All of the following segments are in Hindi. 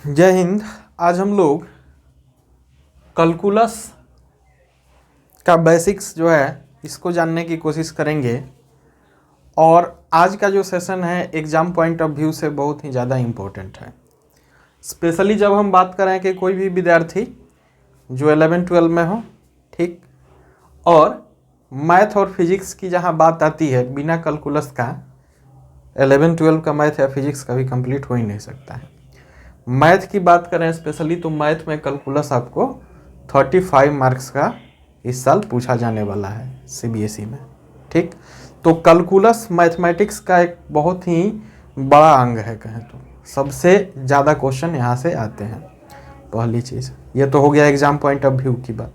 जय हिंद। आज हम लोग कैलकुलस का बेसिक्स जो है इसको जानने की कोशिश करेंगे और आज का जो सेशन है एग्ज़ाम पॉइंट ऑफ व्यू से बहुत ही ज़्यादा इम्पोर्टेंट है। स्पेशली जब हम बात करें कि कोई भी विद्यार्थी जो 11-12 में हो, ठीक, और मैथ और फिजिक्स की जहाँ बात आती है, बिना कैलकुलस का 11-12 का मैथ या फिजिक्स कभी कंप्लीट हो ही नहीं सकता है। मैथ की बात करें स्पेशली तो मैथ में कैलकुलस आपको 35 मार्क्स का इस साल पूछा जाने वाला है सीबीएसई में, ठीक। तो कैलकुलस मैथमेटिक्स का एक बहुत ही बड़ा अंग है, कहें तो सबसे ज़्यादा क्वेश्चन यहाँ से आते हैं। पहली चीज़ ये तो हो गया एग्जाम पॉइंट ऑफ व्यू की बात।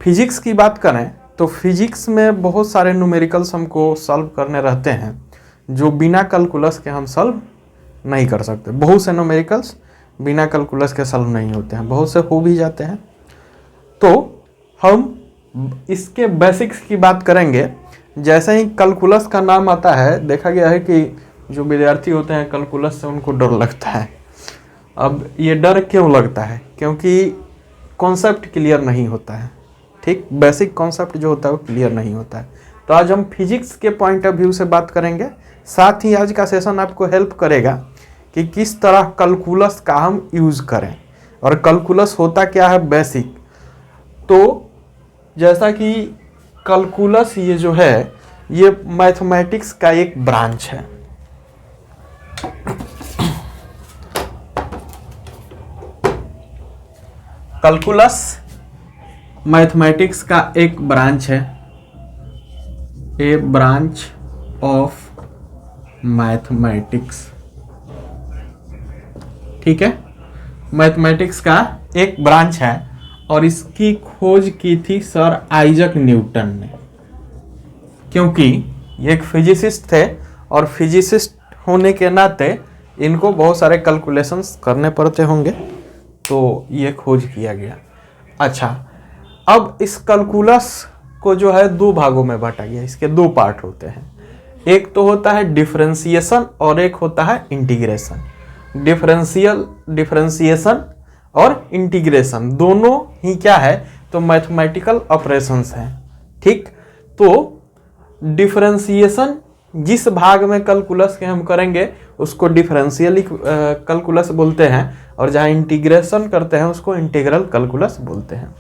फिजिक्स की बात करें तो फिजिक्स में बहुत सारे न्यूमेरिकल्स हमको सॉल्व करने रहते हैं जो बिना कैलकुलस के हम सॉल्व नहीं कर सकते। बहुत से न्यूमेरिकल्स बिना कैलकुलस के सॉल्व नहीं होते हैं, बहुत से हो भी जाते हैं। तो हम इसके बेसिक्स की बात करेंगे। जैसे ही कैलकुलस का नाम आता है, देखा गया है कि जो विद्यार्थी होते हैं कैलकुलस से उनको डर लगता है। अब ये डर क्यों लगता है? क्योंकि कॉन्सेप्ट क्लियर नहीं होता है, ठीक। बेसिक कॉन्सेप्ट जो होता है वो क्लियर नहीं होता है। तो आज हम फिजिक्स के पॉइंट ऑफ व्यू से बात करेंगे। साथ ही आज का सेशन आपको हेल्प करेगा कि किस तरह कैलकुलस का हम यूज़ करें और कैलकुलस होता क्या है बेसिक। तो जैसा कि कैलकुलस ये जो है ये मैथमेटिक्स का एक ब्रांच है। कैलकुलस मैथमेटिक्स का एक ब्रांच है, ए ब्रांच ऑफ मैथमेटिक्स, ठीक है। मैथमेटिक्स का एक ब्रांच है और इसकी खोज की थी सर आइजक न्यूटन ने, क्योंकि ये एक फिजिसिस्ट थे और फिजिसिस्ट होने के नाते इनको बहुत सारे कैलकुलेशंस करने पड़ते होंगे, तो ये खोज किया गया। अच्छा, अब इस कैलकुलस को जो है दो भागों में बांटा गया। इसके दो पार्ट होते हैं, एक तो होता है डिफरेंशिएशन और एक होता है इंटीग्रेशन। डिफरेंशिएशन और इंटीग्रेशन दोनों ही क्या है तो मैथमेटिकल ऑपरेशंस हैं, ठीक। तो डिफरेंशिएशन जिस भाग में कैलकुलस के हम करेंगे उसको डिफरेंशियल कैलकुलस बोलते हैं और जहाँ इंटीग्रेशन करते हैं उसको इंटीग्रल कैलकुलस बोलते हैं।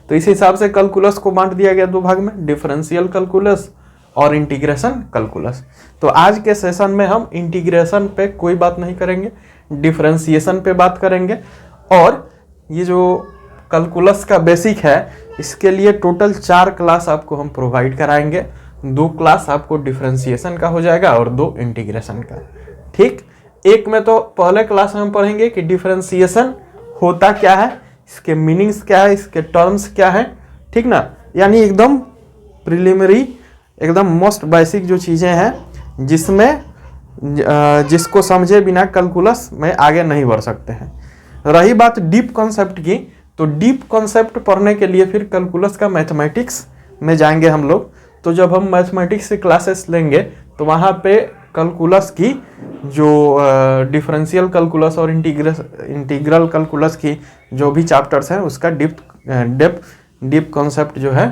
तो इस हिसाब से कैलकुलस को बांट दिया गया दो भाग में, डिफरेंशियल कैलकुलस और इंटीग्रेशन कैलकुलस। तो आज के सेशन में हम इंटीग्रेशन पे कोई बात नहीं करेंगे, डिफरेंशिएशन पे बात करेंगे। और ये जो कैलकुलस का बेसिक है इसके लिए टोटल 4 क्लास आपको हम प्रोवाइड कराएंगे। 2 क्लास आपको डिफरेंशिएशन का हो जाएगा और 2 इंटीग्रेशन का, ठीक। एक में तो पहले क्लास में हम पढ़ेंगे कि डिफरेंशिएशन होता क्या है, इसके मीनिंग्स क्या है, इसके टर्म्स क्या है, ठीक ना। यानी एकदम प्रिलिमिनरी, एकदम मोस्ट बेसिक जो चीज़ें हैं जिसमें जिसको समझे बिना कैलकुलस में आगे नहीं बढ़ सकते हैं। रही बात डीप कॉन्सेप्ट की, तो डीप कॉन्सेप्ट पढ़ने के लिए फिर कैलकुलस का मैथमेटिक्स में जाएंगे हम लोग। तो जब हम मैथमेटिक्स की क्लासेस लेंगे तो वहाँ पे कैलकुलस की जो डिफरेंशियल कैलकुलस और इंटीग्रल कैलकुलस की जो भी चैप्टर्स हैं उसका डीप कॉन्सेप्ट जो है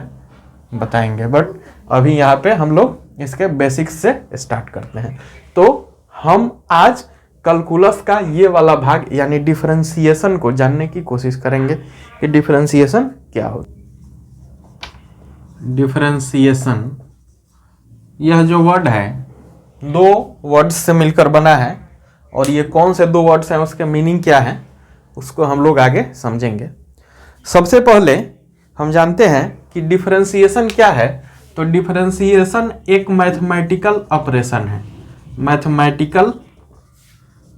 बताएंगे। बट अभी यहाँ पे हम लोग इसके बेसिक्स से स्टार्ट करते हैं। तो हम आज कैलकुलस का ये वाला भाग यानी डिफरेंशिएशन को जानने की कोशिश करेंगे कि डिफरेंशिएशन क्या होता है। डिफरेंशिएशन यह जो वर्ड है 2 वर्ड्स से मिलकर बना है और ये कौन से 2 वर्ड्स हैं, उसके मीनिंग क्या है उसको हम लोग आगे समझेंगे। सबसे पहले हम जानते हैं कि डिफरेंशिएशन क्या है। तो डिफरेंशिएशन एक मैथमेटिकल ऑपरेशन है, मैथमेटिकल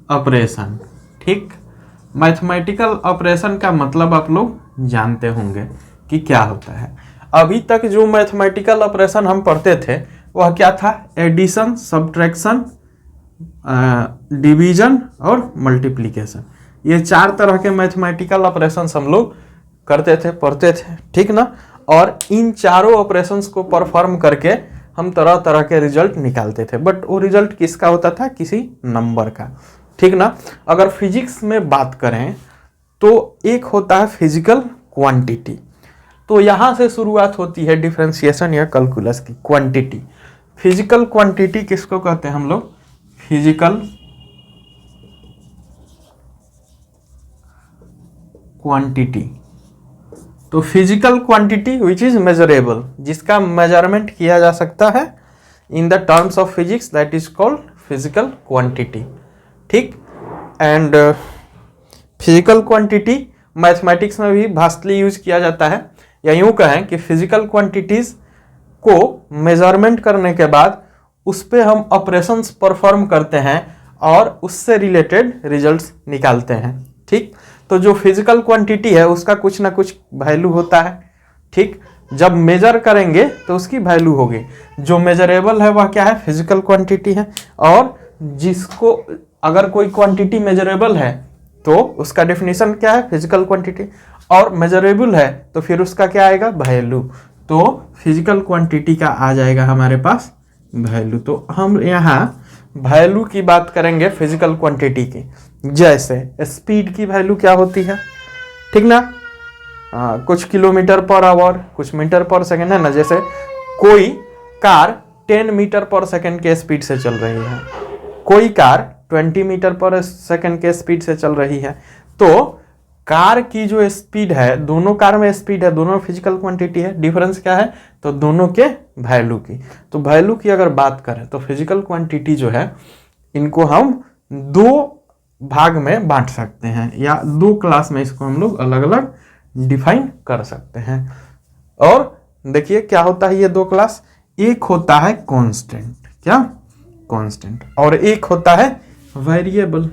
ऑपरेशन, ठीक। मैथमेटिकल ऑपरेशन का मतलब आप लोग जानते होंगे कि क्या होता है। अभी तक जो मैथमेटिकल ऑपरेशन हम पढ़ते थे वह क्या था, एडिशन, सब्ट्रैक्शन, डिवीजन और मल्टीप्लिकेशन। ये 4 तरह के मैथमेटिकल ऑपरेशंस हम लोग करते थे, पढ़ते थे, ठीक ना। और इन चारों ऑपरेशंस को परफॉर्म करके हम तरह तरह के रिजल्ट निकालते थे। बट वो रिजल्ट किसका होता था, किसी नंबर का, ठीक ना। अगर फिजिक्स में बात करें तो एक होता है फिजिकल क्वांटिटी, तो यहां से शुरुआत होती है डिफरेंशिएशन या कैलकुलस की। क्वांटिटी, फिजिकल क्वांटिटी किसको कहते हैं हम लोग? Physical quantity. तो physical quantity which is measurable, जिसका मेजरमेंट किया जा सकता है in the terms of physics, that is called physical quantity. ठीक, एंड फिजिकल क्वांटिटी मैथमेटिक्स में भी भास्टली यूज किया जाता है, या यूं कहें कि फिजिकल क्वांटिटीज को मेजरमेंट करने के बाद उस पे हम ऑपरेशंस परफॉर्म करते हैं और उससे रिलेटेड रिजल्ट्स निकालते हैं। ठीक, तो जो फिजिकल क्वांटिटी है उसका कुछ ना कुछ वैल्यू होता है। ठीक, जब मेजर करेंगे तो उसकी वैल्यू होगी। जो मेजरेबल है वह क्या है? फिजिकल क्वांटिटी है। और जिसको अगर कोई क्वांटिटी मेजरेबल है तो उसका डेफिनेशन क्या है? Physical quantity. और मेजरेबल है तो फिर उसका क्या आएगा? वैल्यू। तो फिजिकल क्वांटिटी का आ जाएगा हमारे पास वैल्यू। तो हम यहाँ वैल्यू की बात करेंगे फिजिकल क्वांटिटी की। जैसे स्पीड की वैल्यू क्या होती है? ठीक ना, कुछ किलोमीटर पर आवर, कुछ मीटर पर सेकंड, है ना। जैसे कोई कार 10 मीटर पर सेकंड के स्पीड से चल रही है, कोई कार 20 मीटर पर सेकंड के स्पीड से चल रही है, तो कार की जो स्पीड है, दोनों कार में स्पीड है, दोनों फिजिकल क्वांटिटी है। डिफरेंस क्या है? तो दोनों के वैल्यू की। तो वैल्यू की अगर बात करें तो फिजिकल क्वांटिटी जो है, इनको हम दो भाग में बांट सकते हैं, या दो क्लास में इसको हम लोग अलग अलग डिफाइन कर सकते हैं। और देखिए क्या होता है ये दो क्लास, एक होता है कांस्टेंट, क्या? कांस्टेंट, और एक होता है वेरिएबल।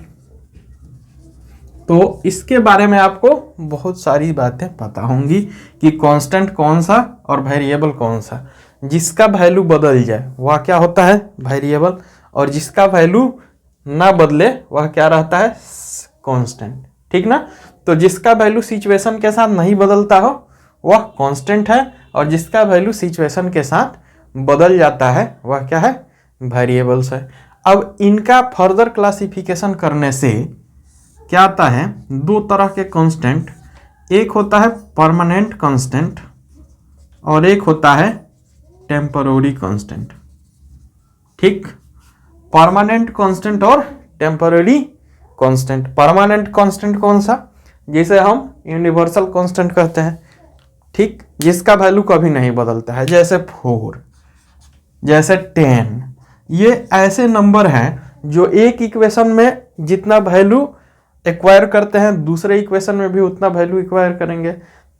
तो इसके बारे में आपको बहुत सारी बातें पता होंगी कि कांस्टेंट कौन सा और वेरिएबल कौन सा। जिसका वैल्यू बदल जाए वह क्या होता है? वेरिएबल, और जिसका वैल्यू ना बदले वह क्या रहता है? कांस्टेंट। ठीक ना, तो जिसका वैल्यू सिचुएशन के साथ नहीं बदलता हो वह कांस्टेंट है, और जिसका वैल्यू सिचुएशन के साथ बदल जाता है वह क्या है? वेरिएबल्स है। अब इनका फर्दर क्लासिफिकेशन करने से क्या आता है? दो तरह के कांस्टेंट, एक होता है परमानेंट कांस्टेंट और एक होता है टेम्पररी कांस्टेंट। ठीक, परमानेंट कांस्टेंट और टेम्पररी कांस्टेंट। परमानेंट कांस्टेंट कौन सा? जिसे हम यूनिवर्सल कांस्टेंट कहते हैं। ठीक, जिसका वैल्यू कभी नहीं बदलता है, जैसे 4, जैसे 10। ये ऐसे नंबर हैं जो एक इक्वेशन में जितना वैल्यू एक्वायर करते हैं दूसरे इक्वेशन में भी उतना वैल्यू एक्वायर करेंगे,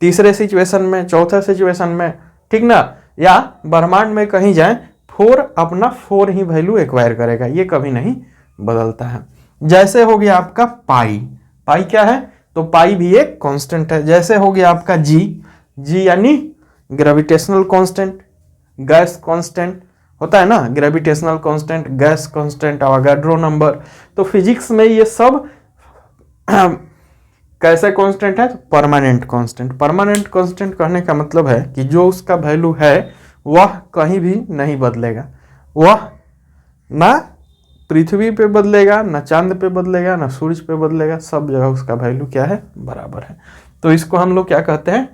तीसरे सिचुएशन में, चौथे सिचुएशन में। ठीक ना, या ब्रह्मांड में कहीं जाए 4 अपना 4 ही वैल्यू एक्वायर करेगा, ये कभी नहीं बदलता है। जैसे हो गया आपका पाई, पाई क्या है? तो पाई भी एक कांस्टेंट है। जैसे हो गया आपका जी, जी यानी ग्रेविटेशनल कांस्टेंट, गैस कांस्टेंट होता है ना, gravitational constant, gas constant, Avogadro number. तो फिजिक्स में ये सब कैसे कांस्टेंट है? तो परमानेंट कांस्टेंट। परमानेंट कांस्टेंट कहने का मतलब है कि जो उसका वैल्यू है वह कहीं भी नहीं बदलेगा। वह ना पृथ्वी पे बदलेगा, ना चांद पे बदलेगा, ना सूरज पे बदलेगा, सब जगह उसका वैल्यू क्या है? बराबर है। तो इसको हम लोग क्या कहते हैं?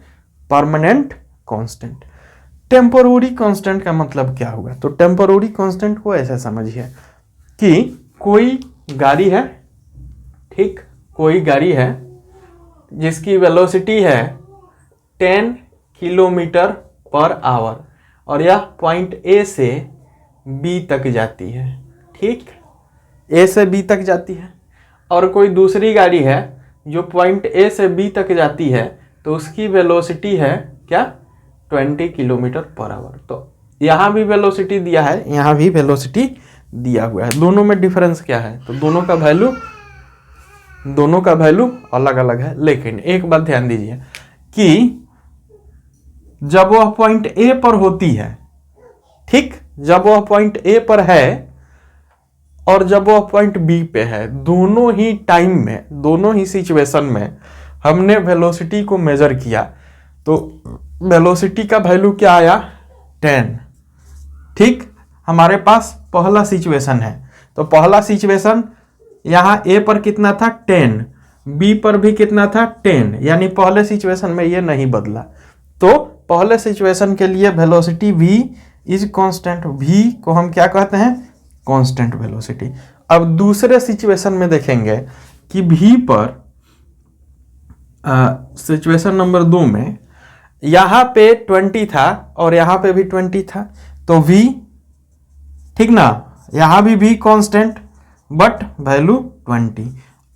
Permanent constant. टेम्पोररी कांस्टेंट का मतलब क्या होगा? तो टेम्पोररी कांस्टेंट को ऐसे समझिए कि कोई गाड़ी है, ठीक, कोई गाड़ी है जिसकी वेलोसिटी है 10 किलोमीटर पर आवर और यह पॉइंट ए से बी तक जाती है। ठीक, ए से बी तक जाती है। और कोई दूसरी गाड़ी है जो पॉइंट ए से बी तक जाती है, तो उसकी वेलोसिटी है क्या? 20 किलोमीटर पर आवर। तो यहाँ भी वेलोसिटी दिया है, यहाँ भी वेलोसिटी दिया हुआ है। दोनों में डिफरेंस क्या है? तो दोनों का वैल्यू अलग अलग है। लेकिन एक बात ध्यान दीजिए कि जब वह पॉइंट ए पर होती है, ठीक, जब वह पॉइंट ए पर है और जब वह पॉइंट बी पे है, दोनों ही टाइम में, दोनों ही सिचुएशन में हमने वेलोसिटी को मेजर किया, तो वेलोसिटी का वैल्यू क्या आया? 10। ठीक, हमारे पास पहला सिचुएशन है, तो पहला सिचुएशन यहाँ ए पर कितना था 10, बी पर भी कितना था 10, यानी पहले सिचुएशन में ये नहीं बदला। तो पहले सिचुएशन के लिए velocity v is constant, v को हम क्या कहते हैं, कांस्टेंट वेलोसिटी। अब दूसरे सिचुएशन में देखेंगे कि v पर सिचुएशन नंबर 2 में यहाँ पे 20 था और यहाँ पे भी 20 था, तो v, ठीक ना, यहाँ भी v कांस्टेंट बट वैल्यू 20।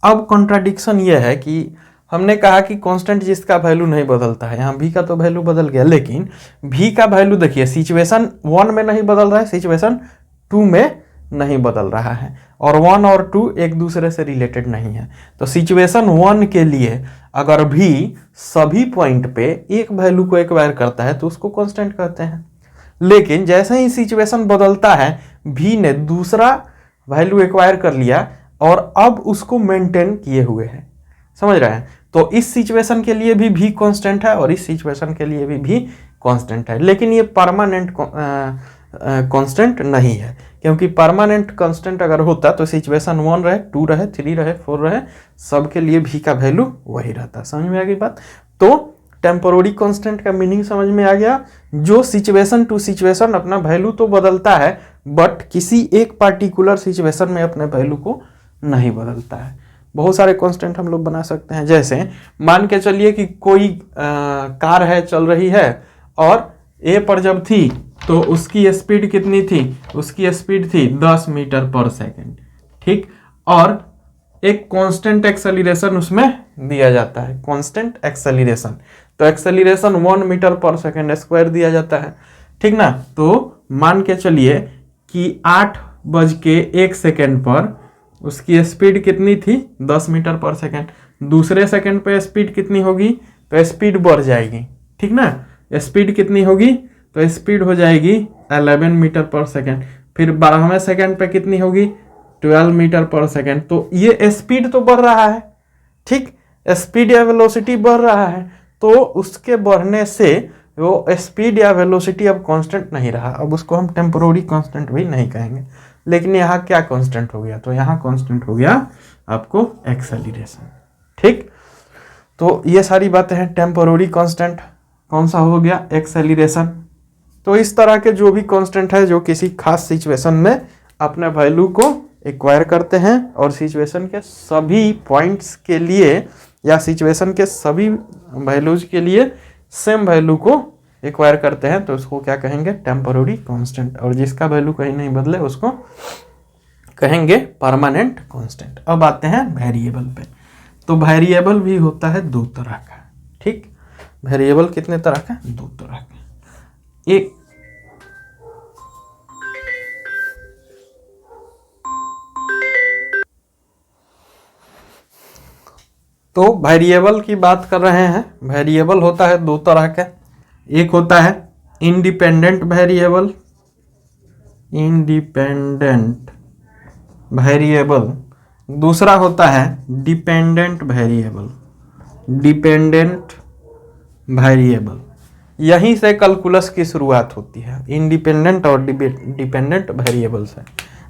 अब कॉन्ट्राडिक्शन ये है कि हमने कहा कि कांस्टेंट जिसका वैल्यू नहीं बदलता है, यहाँ v का तो वैल्यू बदल गया, लेकिन v का वैल्यू देखिए सिचुएशन 1 में नहीं बदल रहा है, सिचुएशन 2 में नहीं बदल रहा है, और 1 और 2 एक दूसरे से रिलेटेड नहीं है। तो सिचुएशन 1 के लिए अगर v सभी पॉइंट पे एक वैल्यू को एक्वायर करता है तो उसको कांस्टेंट कहते हैं, लेकिन जैसे ही सिचुएशन बदलता है v ने दूसरा वैल्यू एक्वायर कर लिया और अब उसको मेंटेन किए हुए है, समझ रहे हैं। तो इस सिचुएशन के लिए भी v कांस्टेंट है और इस सिचुएशन के लिए भी v कांस्टेंट है, लेकिन ये परमानेंट कांस्टेंट नहीं है, क्योंकि परमानेंट कांस्टेंट अगर होता तो सिचुएशन 1 रहे, 2 रहे, 3 रहे, 4 रहे, सबके लिए v का वैल्यू वही रहता। समझ में आ गई बात। तो टेम्पोररी कांस्टेंट का मीनिंग समझ में आ गया, जो सिचुएशन टू सिचुएशन अपना वैल्यू तो बदलता है बट किसी एक पार्टिकुलर सिचुएशन में अपने वैल्यू को नहीं बदलता है। बहुत सारे कांस्टेंट हम लोग बना सकते हैं, जैसे मान के चलिए कि कोई कार है चल रही है और ए पर जब थी तो उसकी स्पीड कितनी थी, उसकी स्पीड थी 10 मीटर पर सेकेंड, ठीक, और एक कांस्टेंट एक्सेलरेशन उसमें दिया जाता है, कांस्टेंट एक्सेलरेशन। तो एक्सेलरेशन 1 मीटर पर सेकेंड स्क्वायर दिया जाता है, ठीक ना। तो मान के चलिए कि 8:01 पर उसकी स्पीड कितनी थी, 10 मीटर पर सेकेंड। दूसरे सेकेंड पे स्पीड कितनी होगी, तो स्पीड बढ़ जाएगी, ठीक ना। स्पीड कितनी होगी, तो स्पीड हो जाएगी 11 मीटर पर सेकेंड। फिर 12वें सेकेंड पे कितनी होगी, 12 मीटर पर सेकेंड। तो ये स्पीड तो बढ़ रहा है, ठीक, स्पीड या वेलोसिटी बढ़ रहा है, तो उसके बढ़ने से वो स्पीड या वेलोसिटी अब कांस्टेंट नहीं रहा, अब उसको हम टेम्पोररी कांस्टेंट भी नहीं कहेंगे। लेकिन यहाँ क्या कांस्टेंट हो गया, तो यहाँ कांस्टेंट हो गया आपको एक्सेलरेशन, ठीक। तो ये सारी बातें हैं। टेम्पोररी कांस्टेंट कौन सा हो गया, एक्सेलरेशन। तो इस तरह के जो भी कांस्टेंट है जो किसी खास सिचुएशन में अपने वैल्यू को एक्वायर करते हैं और सिचुएशन के सभी पॉइंट्स के लिए या सिचुएशन के सभी वैल्यूज के लिए सेम वैल्यू को एक्वायर करते हैं, तो उसको क्या कहेंगे, टेम्पोररी कांस्टेंट। और जिसका वैल्यू कहीं नहीं बदले उसको कहेंगे परमानेंट कांस्टेंट। अब आते हैं वेरिएबल पे। तो वेरिएबल भी होता है 2 तरह का, ठीक। वेरिएबल कितने तरह का, 2 तरह का। एक तो वेरिएबल की बात कर रहे हैं। वेरिएबल होता है 2 तरह का, एक होता है इंडिपेंडेंट वेरिएबल, इंडिपेंडेंट वेरिएबल, दूसरा होता है डिपेंडेंट वेरिएबल, डिपेंडेंट वेरिएबल। यहीं से कैलकुलस की शुरुआत होती है, इंडिपेंडेंट और डिपेंडेंट वेरिएबल से।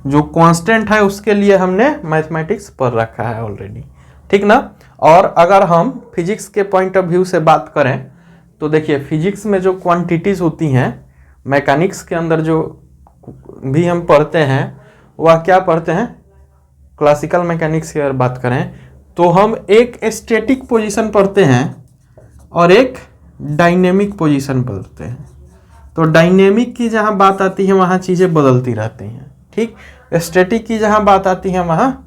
जो कांस्टेंट है उसके लिए हमने मैथमेटिक्स पढ़ रखा है ऑलरेडी, ठीक ना। और अगर हम फिजिक्स के पॉइंट ऑफ व्यू से बात करें तो देखिए फिजिक्स में जो क्वांटिटीज होती हैं, मैकेनिक्स के अंदर जो भी हम पढ़ते हैं वह क्या पढ़ते हैं, क्लासिकल मैकेनिक्स की अगर बात करें तो हम एक स्टैटिक पोजीशन पढ़ते हैं और एक डायनेमिक पोजीशन पढ़ते हैं। तो डायनेमिक की जहाँ बात आती है वहाँ चीज़ें बदलती रहती हैं, ठीक। स्टैटिक की जहाँ बात आती है वहाँ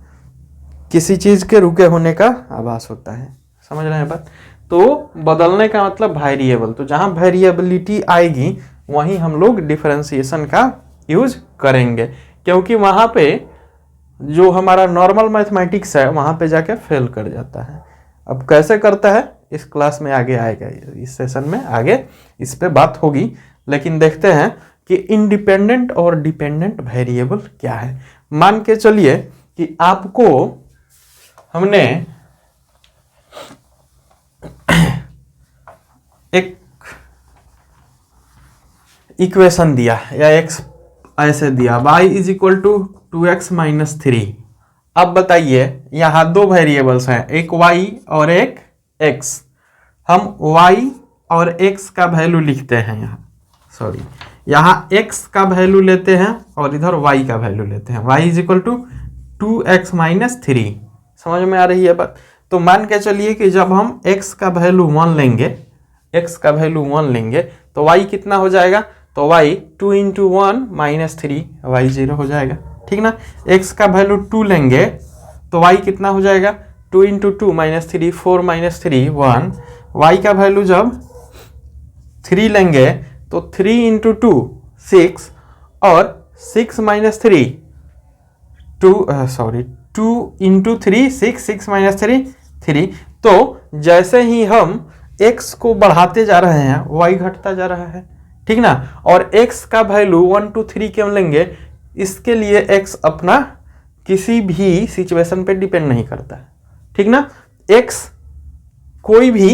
किसी चीज़ के रुके होने का आभास होता है, समझ रहे हैं बात। तो बदलने का मतलब वेरिएबल, तो जहाँ वेरिएबिलिटी आएगी वहीं हम लोग डिफरेंशिएशन का यूज करेंगे, क्योंकि वहाँ पे जो हमारा नॉर्मल मैथमेटिक्स है वहाँ पे जाके फेल कर जाता है। अब कैसे करता है इस क्लास में आगे आएगा, इस सेशन में आगे इस पे बात होगी। लेकिन देखते हैं कि इंडिपेंडेंट और डिपेंडेंट वेरिएबल क्या है। मान के चलिए कि आपको हमने एक इक्वेशन दिया या एक्स ऐसे दिया, y is equal to 2x - 3 अब बताइए, यहाँ दो वेरिएबल्स हैं, एक y और एक x। हम y और x का वैल्यू लिखते हैं यहाँ, सॉरी, यहाँ x का वैल्यू लेते हैं और इधर y का वैल्यू लेते हैं। y is equal to 2x minus 3। समझ में आ रही है बात? तो मान के चलिए कि जब हम x का वैल्यू 1 लेंगे, x का वैल्यू 1 लेंगे तो y कितना हो जाएगा? तो y 2 इंटू 1 माइनस 3, y 0 हो जाएगा, ठीक ना। x का वैल्यू 2 लेंगे तो y कितना हो जाएगा? 2 इंटू 2 माइनस 3, 4 माइनस 3 1। y का वैल्यू जब 3 लेंगे तो 3 इंटू 2 6, और 6 माइनस 3 2 इंटू 3 6 माइनस 3 3। तो जैसे ही हम x को बढ़ाते जा रहे हैं y घटता जा रहा है, ठीक ना। और x का वैल्यू 1 2 3 क्यों लेंगे? इसके लिए x अपना किसी भी सिचुएशन पे डिपेंड नहीं करता है, ठीक ना। x कोई भी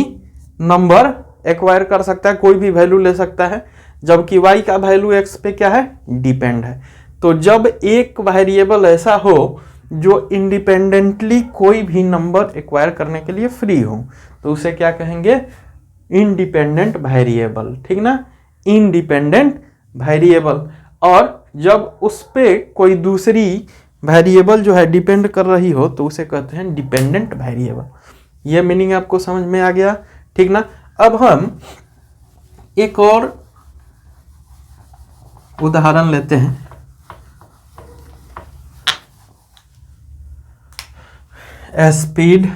नंबर एक्वायर कर सकता है, कोई भी वैल्यू ले सकता है, जबकि y का वैल्यू x पे क्या है? डिपेंड है। तो जब एक वेरिएबल ऐसा हो जो इंडिपेंडेंटली कोई भी नंबर एक्वायर करने के लिए फ्री हो, तो उसे क्या कहेंगे? इंडिपेंडेंट वेरिएबल, ठीक ना, इंडिपेंडेंट वेरिएबल। और जब उस पे कोई दूसरी वेरिएबल जो है डिपेंड कर रही हो तो उसे कहते हैं डिपेंडेंट वेरिएबल। ये मीनिंग आपको समझ में आ गया, ठीक ना। अब हम एक और उदाहरण लेते हैं। Speed,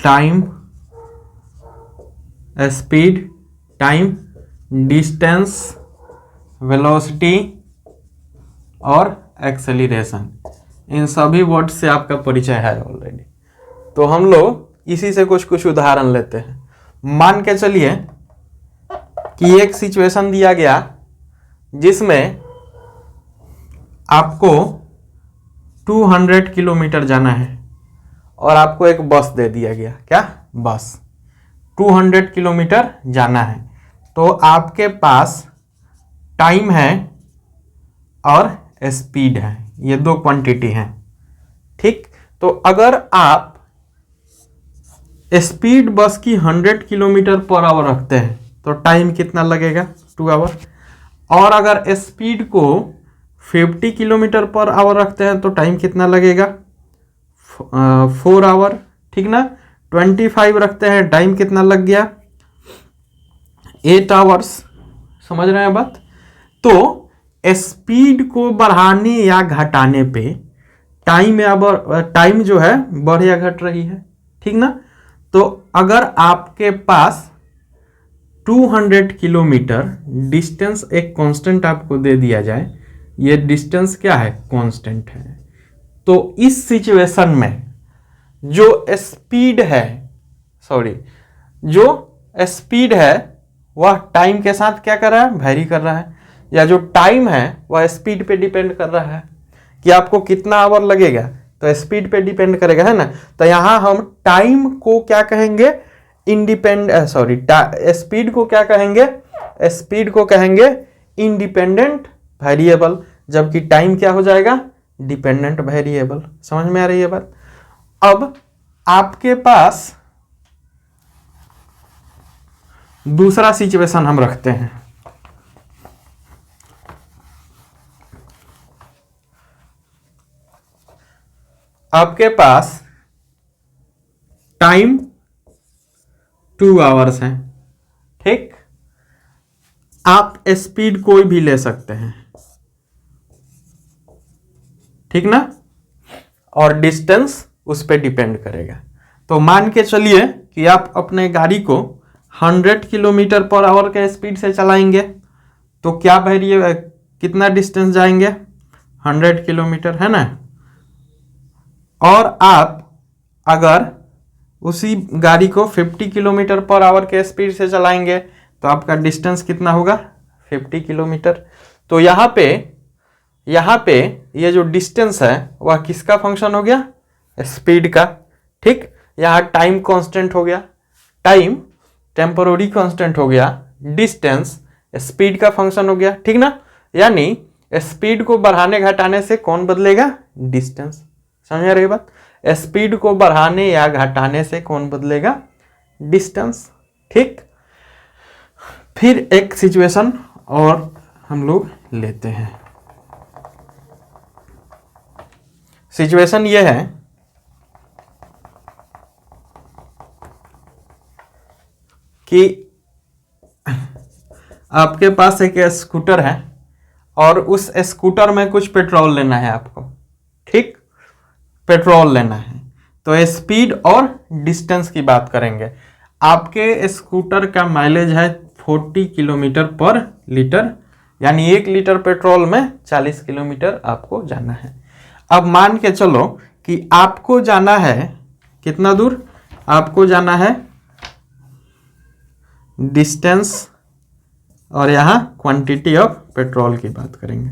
time, speed, time, distance, velocity और एक्सेलरेशन, इन सभी वर्ड से आपका परिचय है ऑलरेडी। तो हम लोग इसी से कुछ कुछ उदाहरण लेते हैं। मान के चलिए कि एक सिचुएशन दिया गया जिसमें आपको 200 किलोमीटर जाना है और आपको एक बस दे दिया गया। क्या? बस 200 किलोमीटर जाना है। तो आपके पास टाइम है और स्पीड है, ये दो क्वांटिटी हैं, ठीक। तो अगर आप स्पीड बस की 100 किलोमीटर पर आवर रखते हैं तो टाइम कितना लगेगा? 2 आवर। और अगर स्पीड को 50 किलोमीटर पर आवर रखते हैं तो टाइम कितना लगेगा? 4 आवर, ठीक ना। 25 रखते हैं, टाइम कितना लग गया? 8 आवर्स। समझ रहे हैं बात? तो स्पीड को बढ़ाने या घटाने पे टाइम जो है बढ़ या घट रही है, ठीक ना। तो अगर आपके पास 200 किलोमीटर डिस्टेंस एक कांस्टेंट आपको दे दिया जाए, ये डिस्टेंस क्या है? कांस्टेंट है। तो इस सिचुएशन में जो स्पीड है वह टाइम के साथ क्या कर रहा है? वैरी कर रहा है। या जो टाइम है वह स्पीड पे डिपेंड कर रहा है कि आपको कितना आवर लगेगा, तो स्पीड पे डिपेंड करेगा, है ना। तो यहां हम टाइम को क्या कहेंगे? स्पीड को क्या कहेंगे? स्पीड को कहेंगे इंडिपेंडेंट वेरिएबल, जबकि टाइम क्या हो जाएगा? Dependent variable. समझ में आ रही है बात? अब आपके पास दूसरा सिचुएशन हम रखते हैं। आपके पास टाइम 2 आवर्स है, ठीक। आप स्पीड कोई भी ले सकते हैं, ठीक ना, और डिस्टेंस उस पर डिपेंड करेगा। तो मान के चलिए कि आप अपने गाड़ी को 100 किलोमीटर पर आवर के स्पीड से चलाएंगे तो क्या कितना डिस्टेंस जाएंगे? 100 किलोमीटर, है ना। और आप अगर उसी गाड़ी को 50 किलोमीटर पर आवर के स्पीड से चलाएंगे तो आपका डिस्टेंस कितना होगा? 50 किलोमीटर। तो यहाँ पे ये जो डिस्टेंस है वह किसका फंक्शन हो गया? स्पीड का, ठीक। यहाँ टाइम कांस्टेंट हो गया, टाइम टेम्पोररी कांस्टेंट हो गया, डिस्टेंस स्पीड का फंक्शन हो गया, ठीक ना। यानी स्पीड को बढ़ाने घटाने से कौन बदलेगा? डिस्टेंस। समझ आ रही बात? स्पीड को बढ़ाने या घटाने से कौन बदलेगा? डिस्टेंस। ठीक, फिर एक सिचुएशन और हम लोग लेते हैं। सिचुएशन ये है कि आपके पास एक स्कूटर है और उस स्कूटर में कुछ पेट्रोल लेना है आपको। ठीक, पेट्रोल लेना है तो स्पीड और डिस्टेंस की बात करेंगे। आपके स्कूटर का माइलेज है 40 किलोमीटर पर लीटर, यानी 1 लीटर पेट्रोल में 40 किलोमीटर आपको जाना है। अब मान के चलो कि आपको जाना है कितना दूर? आपको जाना है डिस्टेंस और यहाँ क्वांटिटी ऑफ पेट्रोल की बात करेंगे।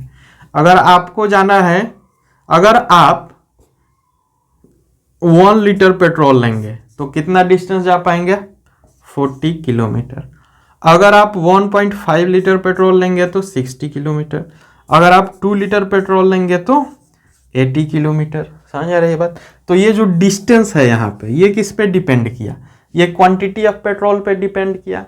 अगर आपको जाना है, अगर आप 1 लीटर पेट्रोल लेंगे तो कितना डिस्टेंस जा पाएंगे? 40 किलोमीटर। अगर आप 1.5 लीटर पेट्रोल लेंगे तो 60 किलोमीटर। अगर आप 2 लीटर पेट्रोल लेंगे तो 80 किलोमीटर। समझ आ रही है बात? तो ये जो डिस्टेंस है यहाँ पे, ये किस पे डिपेंड किया? ये क्वांटिटी ऑफ पेट्रोल पे डिपेंड किया।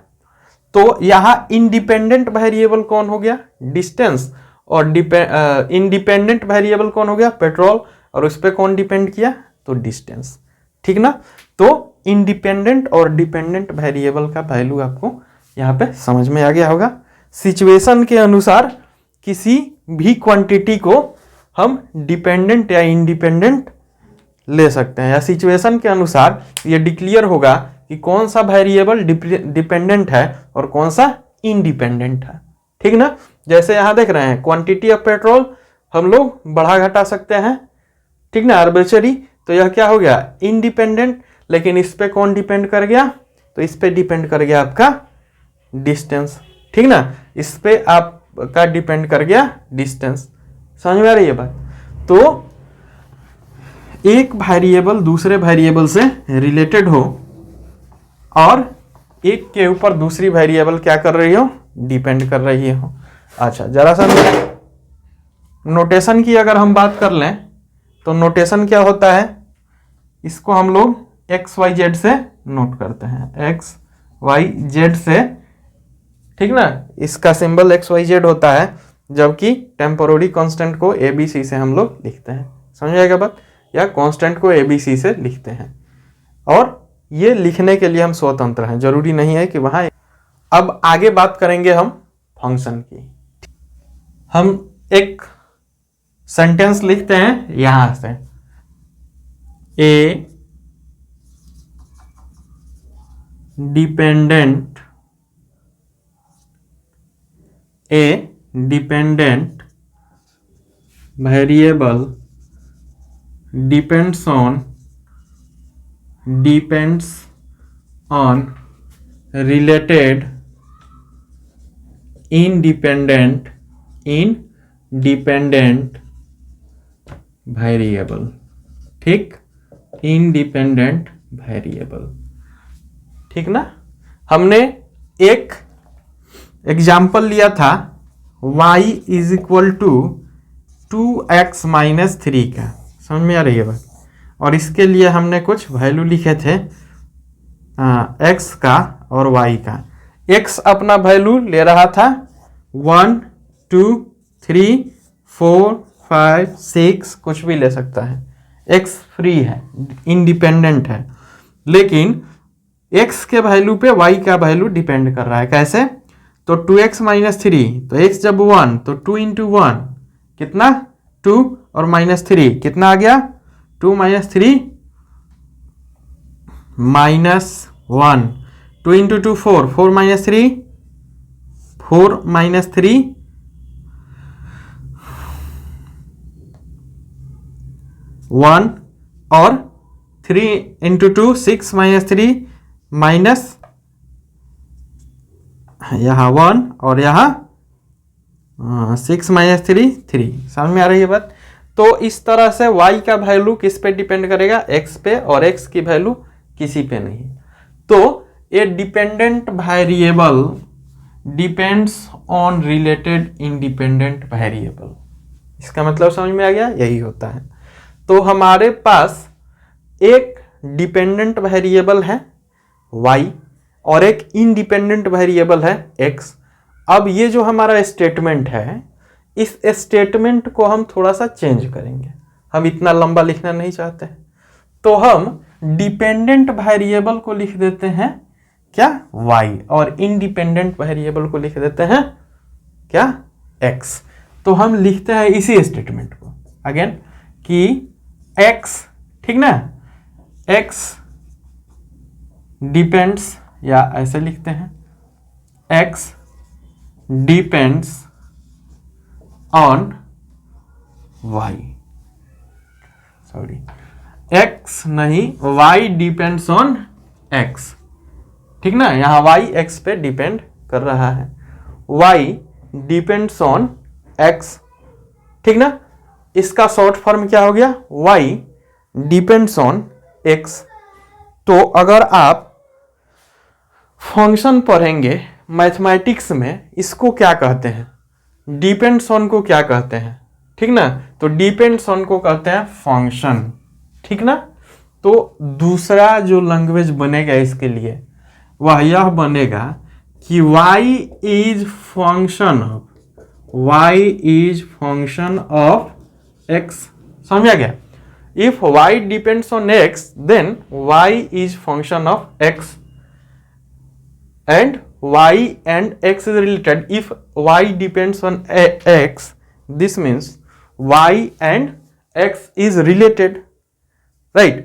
तो यहाँ इंडिपेंडेंट वेरिएबल कौन हो गया? डिस्टेंस। और इंडिपेंडेंट वेरिएबल कौन हो गया? पेट्रोल। और उस पर कौन डिपेंड किया? तो डिस्टेंस। ठीक ना? तो इंडिपेंडेंट और डिपेंडेंट वेरिएबल का वैल्यू आपको यहाँ पे समझ में आ गया होगा। सिचुएशन के अनुसार किसी भी क्वांटिटी को हम डिपेंडेंट या इंडिपेंडेंट ले सकते हैं, या सिचुएशन के अनुसार ये डिक्लेयर होगा कि कौन सा वेरिएबल डिपेंडेंट है और कौन सा इंडिपेंडेंट है। ठीक ना? जैसे यहां देख रहे हैं क्वांटिटी ऑफ पेट्रोल हम लोग बढ़ा घटा सकते हैं। ठीक ना? आर्बिट्रेरी। तो यह क्या हो गया? इंडिपेंडेंट। लेकिन इस पे कौन डिपेंड कर गया? तो इस पे डिपेंड कर गया आपका डिस्टेंस। ठीक ना? इस पे आपका डिपेंड कर गया डिस्टेंस। समझ में आ रही है बात? तो एक वेरिएबल दूसरे वेरिएबल से रिलेटेड हो और एक के ऊपर दूसरी वेरिएबल क्या कर रही हो? डिपेंड कर रही हो। अच्छा, जरा सा नोटेशन की अगर हम बात कर लें तो नोटेशन क्या होता है? इसको हम लोग XYZ से नोट करते हैं, XYZ से। ठीक ना? इसका सिंबल XYZ होता है, जबकि टेम्पोररी कांस्टेंट को ABC से हम लोग लिखते हैं। समझ आएगा बात? या कांस्टेंट को ABC से लिखते हैं, और ये लिखने के लिए हम स्वतंत्र हैं, जरूरी नहीं है कि वहां। अब आगे बात करेंगे हम फंक्शन की। हम एक सेंटेंस लिखते हैं यहां से, a dependent variable depends on related independent variable। ठीक, इंडिपेंडेंट वेरिएबल। ठीक ना? हमने एक एग्जाम्पल लिया था y is equal to 2x minus 3 का। समझ में आ रही है बात? और इसके लिए हमने कुछ वैल्यू लिखे थे x का और y का। x अपना वैल्यू ले रहा था 1 2 3 4 5 6, कुछ भी ले सकता है। x फ्री है, इंडिपेंडेंट है, लेकिन x के वैल्यू पे y का वैल्यू डिपेंड कर रहा है। कैसे? तो 2x माइनस 3, तो x जब 1 तो 2 इंटू 1 कितना? 2, और माइनस 3 कितना आ गया? 2 minus 3 minus 1, 2 into 2 4, 4 minus 3 4 minus 3 1, और 3 इंटू 2 6 माइनस 3 माइनस यहाँ 1, और यहाँ 6 माइनस 3 3। समझ में आ रही है बात? तो इस तरह से y का वैल्यू किस पे डिपेंड करेगा? x पे, और x की वैल्यू किसी पे नहीं। तो a dependent variable depends on related independent variable. इसका मतलब समझ में आ गया, यही होता है। तो हमारे पास एक डिपेंडेंट वेरिएबल है y और एक इंडिपेंडेंट वेरिएबल है x। अब ये जो हमारा स्टेटमेंट है, इस स्टेटमेंट को हम थोड़ा सा चेंज करेंगे, हम इतना लंबा लिखना नहीं चाहते हैं, तो हम डिपेंडेंट वेरिएबल को लिख देते हैं क्या, y, और इंडिपेंडेंट वेरिएबल को लिख देते हैं क्या, x। तो हम लिखते हैं इसी स्टेटमेंट को अगेन कि x, ठीक ना, x डिपेंड्स, या ऐसे लिखते हैं x depends on y, sorry x नहीं, y डिपेंड्स ऑन x, ठीक ना, यहां y x पे डिपेंड कर रहा है, y डिपेंड्स ऑन x, ठीक ना। इसका शॉर्ट फॉर्म क्या हो गया, y डिपेंड्स ऑन x। तो अगर आप फंक्शन पढ़ेंगे मैथमेटिक्स में, इसको क्या कहते हैं, डिपेंड्स ऑन को क्या कहते हैं, ठीक ना, तो डिपेंड्स ऑन को कहते हैं फंक्शन, ठीक ना। तो दूसरा जो लैंग्वेज बनेगा इसके लिए वह यह बनेगा कि y is function of x, समझ आ गया। If y depends on x then y is function of x and y and x is related. If y depends on x, this means y and x is related, right?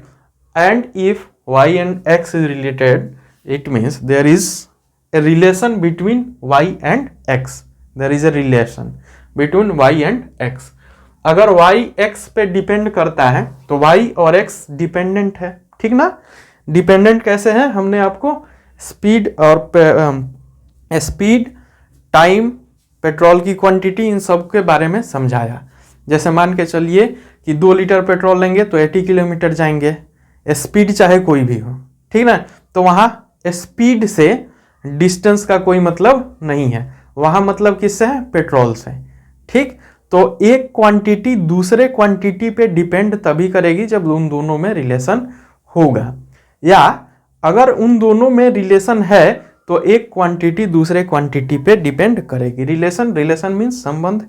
And if y and x is related, it means there is a relation between y and x. There is a relation between y and x. अगर y x पे डिपेंड करता है तो y और x डिपेंडेंट है, ठीक ना। डिपेंडेंट कैसे है, हमने आपको स्पीड और स्पीड, टाइम, पेट्रोल की क्वांटिटी, इन सब के बारे में समझाया। जैसे मान के चलिए कि 2 लीटर पेट्रोल लेंगे तो 80 किलोमीटर जाएंगे, स्पीड चाहे कोई भी हो, ठीक ना। तो वहाँ स्पीड से डिस्टेंस का कोई मतलब नहीं है, वहाँ मतलब किससे है, पेट्रोल से, ठीक। तो एक क्वांटिटी दूसरे क्वांटिटी पे डिपेंड तभी करेगी जब उन दोनों में रिलेशन होगा, या अगर उन दोनों में रिलेशन है तो एक क्वांटिटी दूसरे क्वांटिटी पे डिपेंड करेगी। रिलेशन मीन्स संबंध,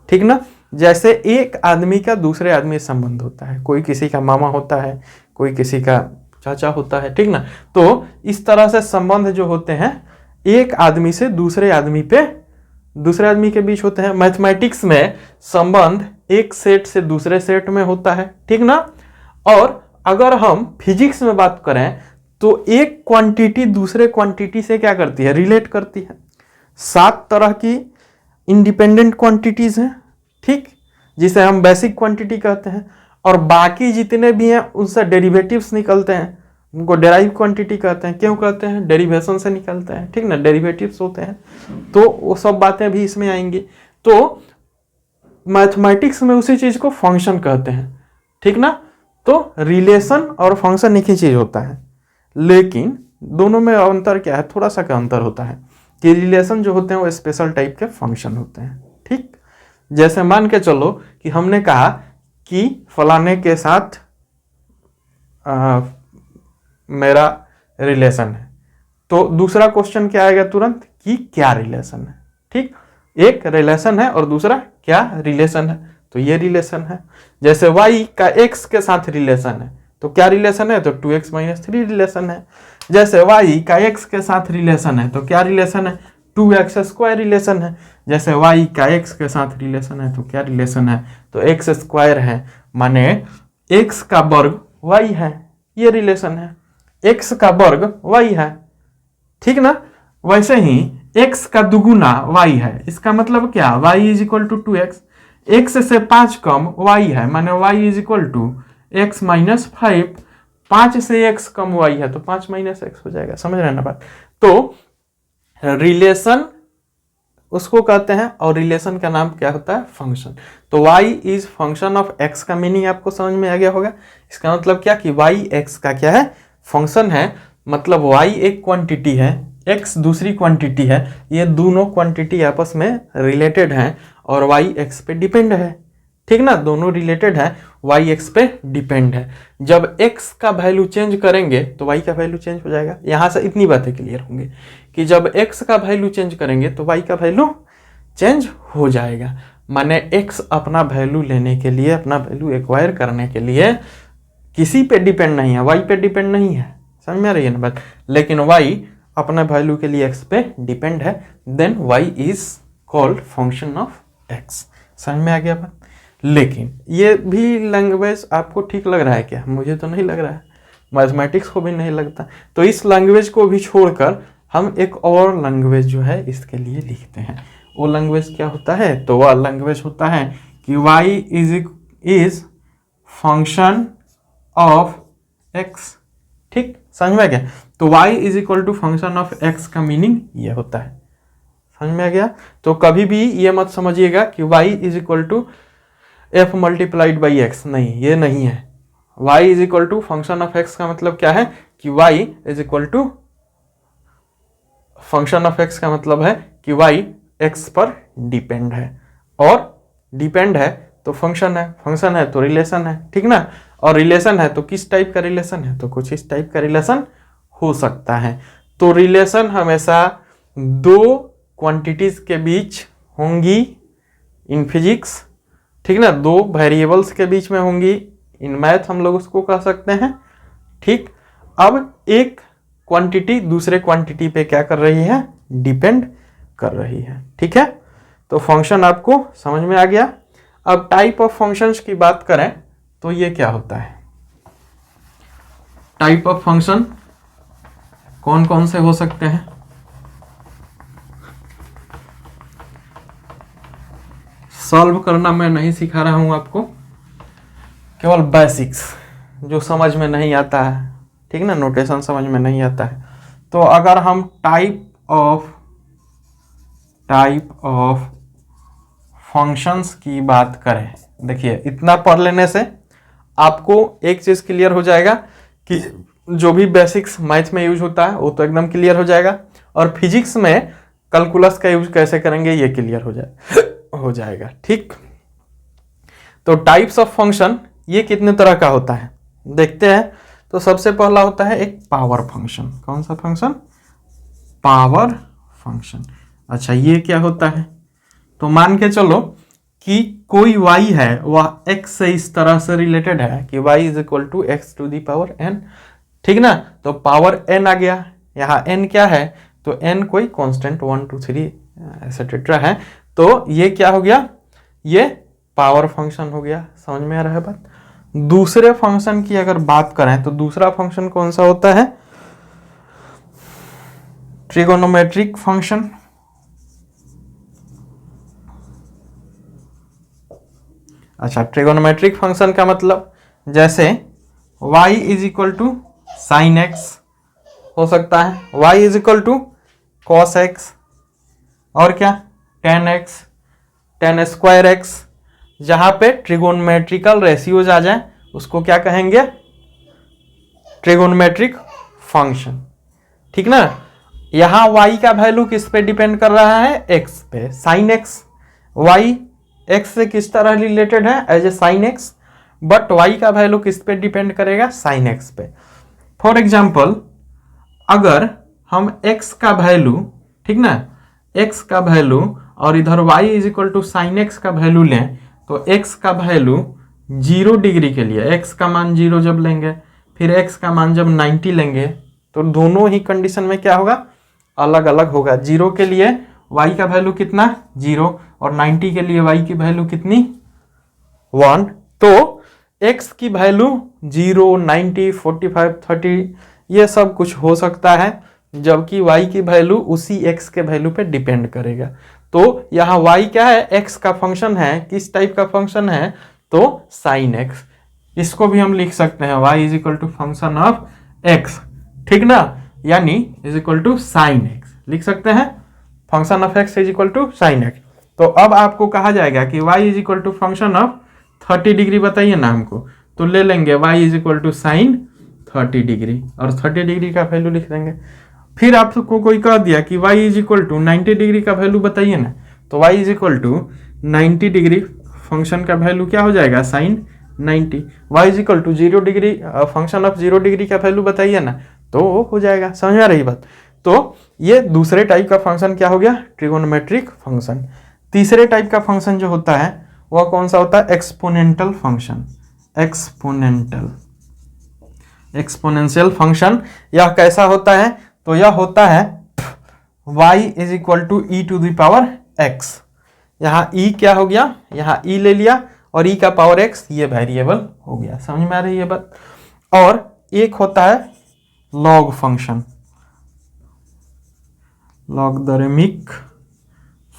ठीक ना। जैसे एक आदमी का दूसरे आदमी से संबंध होता है, कोई किसी का मामा होता है, कोई किसी का चाचा होता है, ठीक ना। तो इस तरह से संबंध जो होते हैं एक आदमी से दूसरे आदमी के बीच होते हैं। मैथमेटिक्स में संबंध एक सेट से दूसरे सेट में होता है, ठीक ना। और अगर हम फिजिक्स में बात करें तो एक क्वांटिटी दूसरे क्वांटिटी से क्या करती है, रिलेट करती है। 7 तरह की इंडिपेंडेंट क्वांटिटीज हैं, ठीक, जिसे हम बेसिक क्वांटिटी कहते हैं, और बाकी जितने भी हैं उनसे डेरिवेटिव्स निकलते हैं, उनको डेराइव क्वांटिटी कहते हैं। क्यों कहते हैं, डेरिवेशन से निकलते हैं, ठीक ना, डेरिवेटिव्स होते हैं। तो वो सब बातें भी इसमें आएंगी। तो मैथमेटिक्स में उसी चीज को फंक्शन कहते हैं, ठीक ना। तो रिलेशन और फंक्शन एक ही चीज होता है, लेकिन दोनों में अंतर क्या है, थोड़ा सा का अंतर होता है कि रिलेशन जो होते हैं वो स्पेशल टाइप के फंक्शन होते हैं, ठीक। जैसे मान के चलो कि हमने कहा कि फलाने के साथ मेरा रिलेशन है, तो दूसरा क्वेश्चन क्या आएगा तुरंत कि क्या रिलेशन है, ठीक। एक रिलेशन है और दूसरा क्या रिलेशन है, तो ये रिलेशन है। जैसे y का x के साथ रिलेशन है तो क्या रिलेशन है, तो 2x - 3 रिलेशन है। जैसे y का x के साथ रिलेशन है तो क्या रिलेशन है, 2x² रिलेशन है। जैसे y का x के साथ रिलेशन है तो क्या रिलेशन है, तो x² है, माने x का वर्ग y है, ये रिलेशन है। x का वर्ग y है, ठीक ना। वैसे ही x का दुगुना y है, इसका मतलब क्या, y = 2x। x से 5 कम y है, माने y = x - 5। 5 से x कम y है तो 5 - x हो जाएगा, समझ रहे हैं ना बात। तो रिलेशन उसको कहते हैं, और रिलेशन का नाम क्या होता है, फंक्शन। तो y is function of x का मीनिंग आपको समझ में आ गया होगा। इसका मतलब क्या कि y x का क्या है, फंक्शन है। मतलब y एक क्वांटिटी है, x दूसरी क्वांटिटी है, ये दोनों क्वांटिटी आपस में रिलेटेड हैं और y x पे डिपेंड है, ठीक ना, दोनों रिलेटेड है, y x पे डिपेंड है। जब x का वैल्यू चेंज करेंगे तो y का वैल्यू चेंज हो जाएगा। यहाँ से इतनी बातें क्लियर होंगी कि जब x का वैल्यू चेंज करेंगे तो y का वैल्यू चेंज हो जाएगा। माने x अपना वैल्यू लेने के लिए, अपना वैल्यू एक्वायर करने के लिए किसी पे डिपेंड नहीं है, y पे डिपेंड नहीं है, समझ में आ रही है ना बात। लेकिन y अपने वैल्यू के लिए x पे डिपेंड है, then y is called function of x। समझ में आ गया बात। लेकिन ये भी लैंग्वेज आपको ठीक लग रहा है क्या? मुझे तो नहीं लग रहा है, मैथमेटिक्स को भी नहीं लगता। तो इस लैंग्वेज को भी छोड़कर हम एक और लैंग्वेज जो है इसके लिए लिखते हैं। वो लैंग्वेज क्या होता है? तो वह लैंग्वेज होता है कि y is function of x। ठीक, समझ में आ गया। तो y is equal to function of x का मीनिंग ये होता है, समझ में आ गया। तो कभी भी ये मत समझिएगा कि y is equal to f multiplied by x, नहीं, ये नहीं है। y is equal to function of x का मतलब क्या है कि y is equal to function of x का मतलब है कि y x पर डिपेंड है, और डिपेंड है तो फंक्शन है, फंक्शन है तो रिलेशन है, ठीक ना। और रिलेशन है तो किस टाइप का रिलेशन है? तो कुछ इस टाइप का रिलेशन हो सकता है। तो रिलेशन हमेशा दो क्वांटिटीज के बीच होंगी इन फिजिक्स, ठीक ना, दो वेरिएबल्स के बीच में होंगी। इन मैथ हम लोग उसको कह सकते हैं, ठीक। अब एक क्वांटिटी दूसरे क्वांटिटी पे क्या कर रही है? डिपेंड कर रही है, ठीक है। तो फंक्शन आपको समझ में आ गया। अब टाइप ऑफ फंक्शंस की बात करें तो ये क्या होता है? टाइप ऑफ फंक्शन कौन कौन से हो सकते हैं? सॉल्व करना मैं नहीं सिखा रहा हूं आपको, केवल बेसिक्स जो समझ में नहीं आता है, ठीक ना, नोटेशन समझ में नहीं आता है। तो अगर हम टाइप ऑफ फंक्शंस की बात करें, देखिए इतना पढ़ लेने से आपको एक चीज क्लियर हो जाएगा कि जो भी बेसिक्स मैथ में यूज होता है वो तो एकदम क्लियर हो जाएगा, और फिजिक्स में कैलकुलस का यूज कैसे करेंगे ये क्लियर हो जाएगा, ठीक। तो टाइप्स ऑफ फंक्शन ये कितने तरह का होता है देखते हैं। तो सबसे पहला होता है एक पावर फंक्शन। कौन सा फंक्शन? Power function. अच्छा, ये क्या होता है? तो मान के चलो कि कोई y है वह x से इस तरह से रिलेटेड है कि y is equal to x to the power n, ठीक ना। तो पावर n आ गया, यहाँ n क्या है? तो n कोई कांस्टेंट 1 2 3 एटसेट्रा है। तो ये क्या हो गया? ये पावर फंक्शन हो गया। समझ में आ रहा है बात। दूसरे फंक्शन की अगर बात करें तो दूसरा फंक्शन कौन सा होता है? Trigonometric function. अच्छा, ट्रिगोनोमेट्रिक फंक्शन का मतलब जैसे y is equal to sine x हो सकता है, y is equal to cos x, और क्या tan x, tan square x. जहां पे ट्रिगोनोमेट्रिकल रेशियोज आ जाए उसको क्या कहेंगे? ट्रिगोनोमेट्रिक फंक्शन, ठीक ना। यहां y का वैल्यू किस पे डिपेंड कर रहा है? x पे, साइन एक्स। y x से किस तरह रिलेटेड है? As a sine x, but y का वैल्यू किस पे डिपेंड करेगा? साइन x पे। फॉर एग्जाम्पल, अगर हम x का वैल्यू, ठीक ना, x का वैल्यू और इधर y is equal to sine x का वैल्यू लें तो x का वैल्यू 0 डिग्री के लिए, x का मान 0 जब लेंगे, फिर x का मान जब 90 लेंगे, तो दोनों ही कंडीशन में क्या होगा? अलग अलग होगा। 0 के लिए y का वैल्यू कितना? 0, और 90 के लिए y की वैल्यू कितनी? 1। तो x की वैल्यू 0, 90, 45, 30 ये सब कुछ हो सकता है, जबकि y की वैल्यू उसी x के वैल्यू पे डिपेंड करेगा। तो यहाँ y क्या है? x का फंक्शन है। किस टाइप का फंक्शन है? तो साइन x। इसको भी हम लिख सकते हैं y is equal to function of x, ठीक ना, यानी is equal to sine x लिख सकते हैं। Function of x is equal to sine x। तो अब आपको कहा जाएगा कि y is equal to function of 30 degree बताइए ना हमको, तो ले लेंगे y is equal to sine 30 degree, और 30 डिग्री का वैल्यू लिख देंगे। फिर आपको कोई कह दिया कि y is equal to 90 degree का वैल्यू बताइए ना, तो y is equal to 90 degree function का वैल्यू क्या हो जाएगा, sine 90। Y is equal to 0 degree, function of 0 degree का वैल्यू बताइए ना, तो वो हो जाएगा। समझ में आ रही बात। तो ये दूसरे टाइप का फंक्शन क्या हो गया, ट्रिगोनोमेट्रिक फंक्शन। तीसरे टाइप का फंक्शन जो होता है वह कौन सा होता है, एक्सपोनेंटल फंक्शन। एक्सपोनेंशियल फंक्शन यह कैसा होता है, तो यह होता है y is equal to e to the power x। यहाँ e क्या हो गया, यहाँ e ले लिया और e का पावर x ये वेरिएबल हो गया। समझ में आ रही है बात। और एक होता है लॉग फंक्शन, लॉगरिथमिक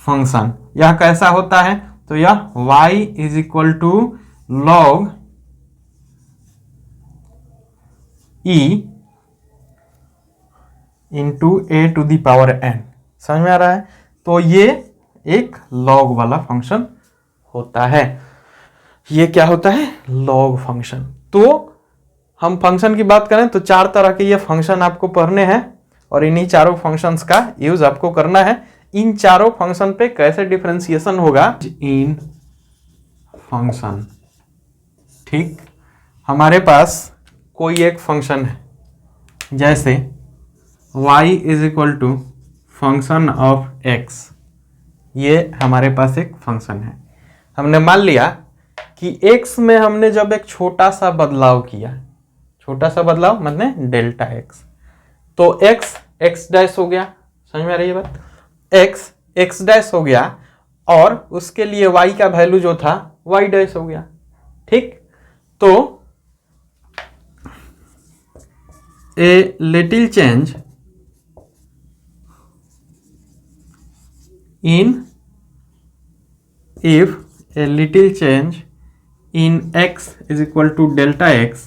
फंक्शन। यह कैसा होता है, तो यह y is equal to log e into a to the power n। समझ में आ रहा है। तो ये एक लॉग वाला फंक्शन होता है। ये क्या होता है, लॉग फंक्शन। तो हम फंक्शन की बात करें तो चार तरह के ये फंक्शन आपको पढ़ने हैं और इन्हीं चारों फंक्शंस का यूज आपको करना है। इन चारों फंक्शन पे कैसे डिफरेंशिएशन होगा इन फंक्शन। ठीक, हमारे पास कोई एक फंक्शन है, जैसे y is equal to function of x। ये हमारे पास एक फंक्शन है। हमने मान लिया कि x में हमने जब एक छोटा सा बदलाव किया, छोटा सा बदलाव मतलब डेल्टा x, तो x डैश हो गया। समझ में आ रही है बात। x डैश हो गया और उसके लिए y का वैल्यू जो था y डैश हो गया। ठीक, तो a little change in if a little change in x is equal to delta x,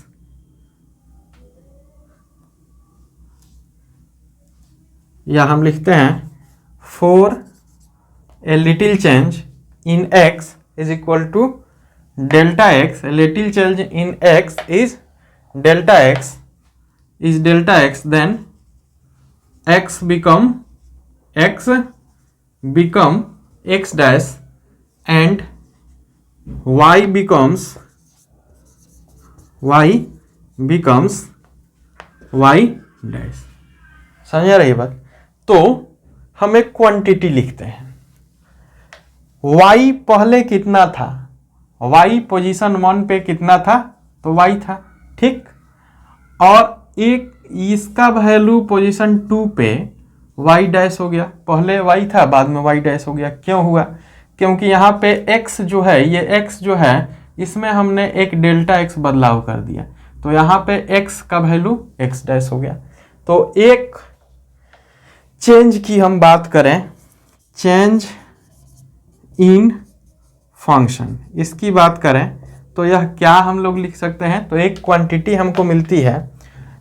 या हम लिखते हैं for a little change in x is equal to delta x, a little change in x is delta x, then x become x dash and y becomes y dash। समझ आ रही है बात। तो हम एक क्वांटिटी लिखते हैं, y पहले कितना था, y पोजीशन 1 पे कितना था, तो y था। ठीक, और एक इसका वैल्यू पोजीशन 2 पे y डैश हो गया। पहले y था, बाद में y डैश हो गया। क्यों हुआ, क्योंकि यहाँ पे x जो है, ये x जो है इसमें हमने एक डेल्टा x बदलाव कर दिया, तो यहाँ पे x का वैल्यू x डैश हो गया। तो एक चेंज की हम बात करें, चेंज इन फंक्शन, इसकी बात करें तो यह क्या हम लोग लिख सकते हैं, तो एक क्वांटिटी हमको मिलती है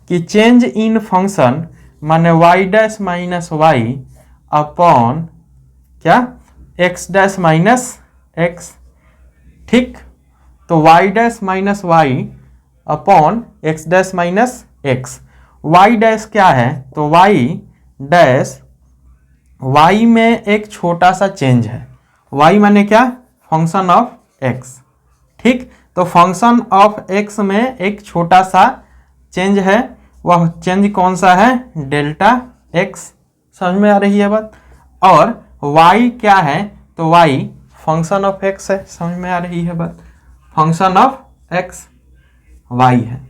कि चेंज इन फंक्शन माने y dash minus y upon क्या, x डैश माइनस x। ठीक, तो y dash minus y upon x dash minus x। y dash क्या है, तो y डैश y में एक छोटा सा चेंज है। y माने क्या, फंक्शन ऑफ x। ठीक, तो फंक्शन ऑफ x में एक छोटा सा चेंज है, वह चेंज कौन सा है, डेल्टा x। समझ में आ रही है बात। और y क्या है, तो y फंक्शन ऑफ x है। समझ में आ रही है बात, फंक्शन ऑफ x y है,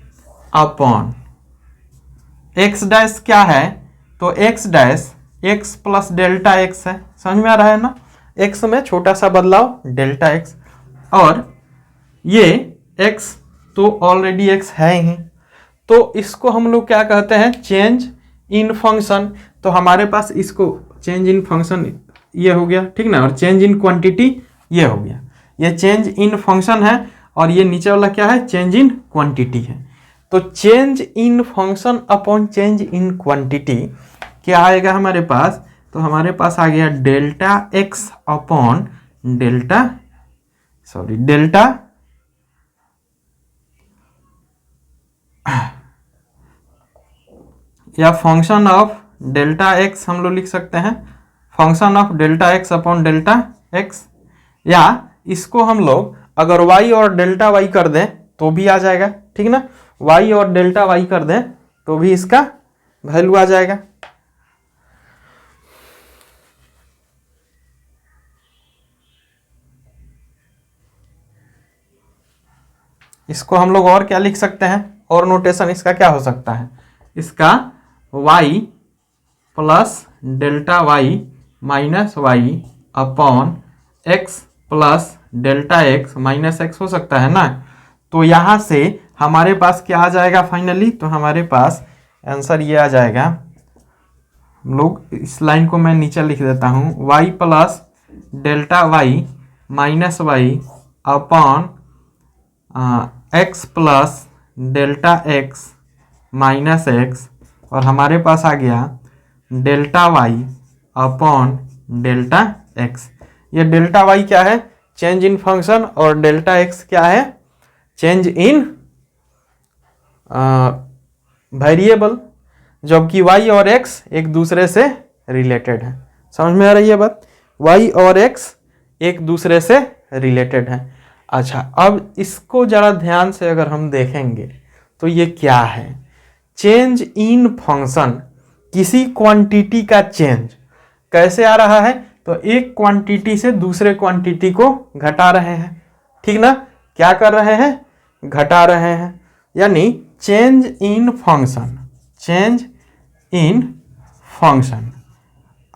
अपॉन x डैश क्या है, तो x dash x plus delta x है। समझ में आ रहा है ना, x में छोटा सा बदलाव डेल्टा x, और ये x तो ऑलरेडी x है ही, तो इसको हम लोग क्या कहते हैं, चेंज इन फंक्शन। तो हमारे पास इसको चेंज इन फंक्शन ये हो गया, ठीक ना, और चेंज इन क्वांटिटी ये हो गया। ये चेंज इन फंक्शन है और ये नीचे वाला क्या है, चेंज इन क्वांटिटी है। तो change in function upon change in quantity क्या आएगा हमारे पास, तो हमारे पास आ गया डेल्टा x अपॉन डेल्टा या फंक्शन ऑफ डेल्टा x हम लोग लिख सकते हैं, function of delta x upon delta x, या इसको हम लोग अगर y और डेल्टा y कर दें तो भी आ जाएगा, ठीक ना। y और डेल्टा y कर दें तो भी इसका वैल्यू आ जाएगा। इसको हम लोग और क्या लिख सकते हैं, और नोटेशन इसका क्या हो सकता है, इसका y plus delta y minus y upon x plus delta x minus x हो सकता है ना। तो यहाँ से हमारे पास क्या आ जाएगा फाइनली, तो हमारे पास आंसर ये आ जाएगा। हम लोग इस लाइन को मैं नीचे लिख देता हूँ, y plus delta y minus y upon x plus delta x minus x, और हमारे पास आ गया delta y upon delta x। ये डेल्टा y क्या है, चेंज इन फंक्शन, और डेल्टा x क्या है, चेंज इन वेरिएबल, जबकि y और x एक दूसरे से रिलेटेड है। समझ में आ रही है बात, y और x एक दूसरे से रिलेटेड है। अच्छा, अब इसको जरा ध्यान से अगर हम देखेंगे तो ये क्या है, चेंज इन फंक्शन, किसी क्वांटिटी का चेंज कैसे आ रहा है, तो एक क्वांटिटी से दूसरे क्वांटिटी को घटा रहे हैं, ठीक ना। क्या कर रहे हैं, घटा रहे हैं, यानी change in function, change in function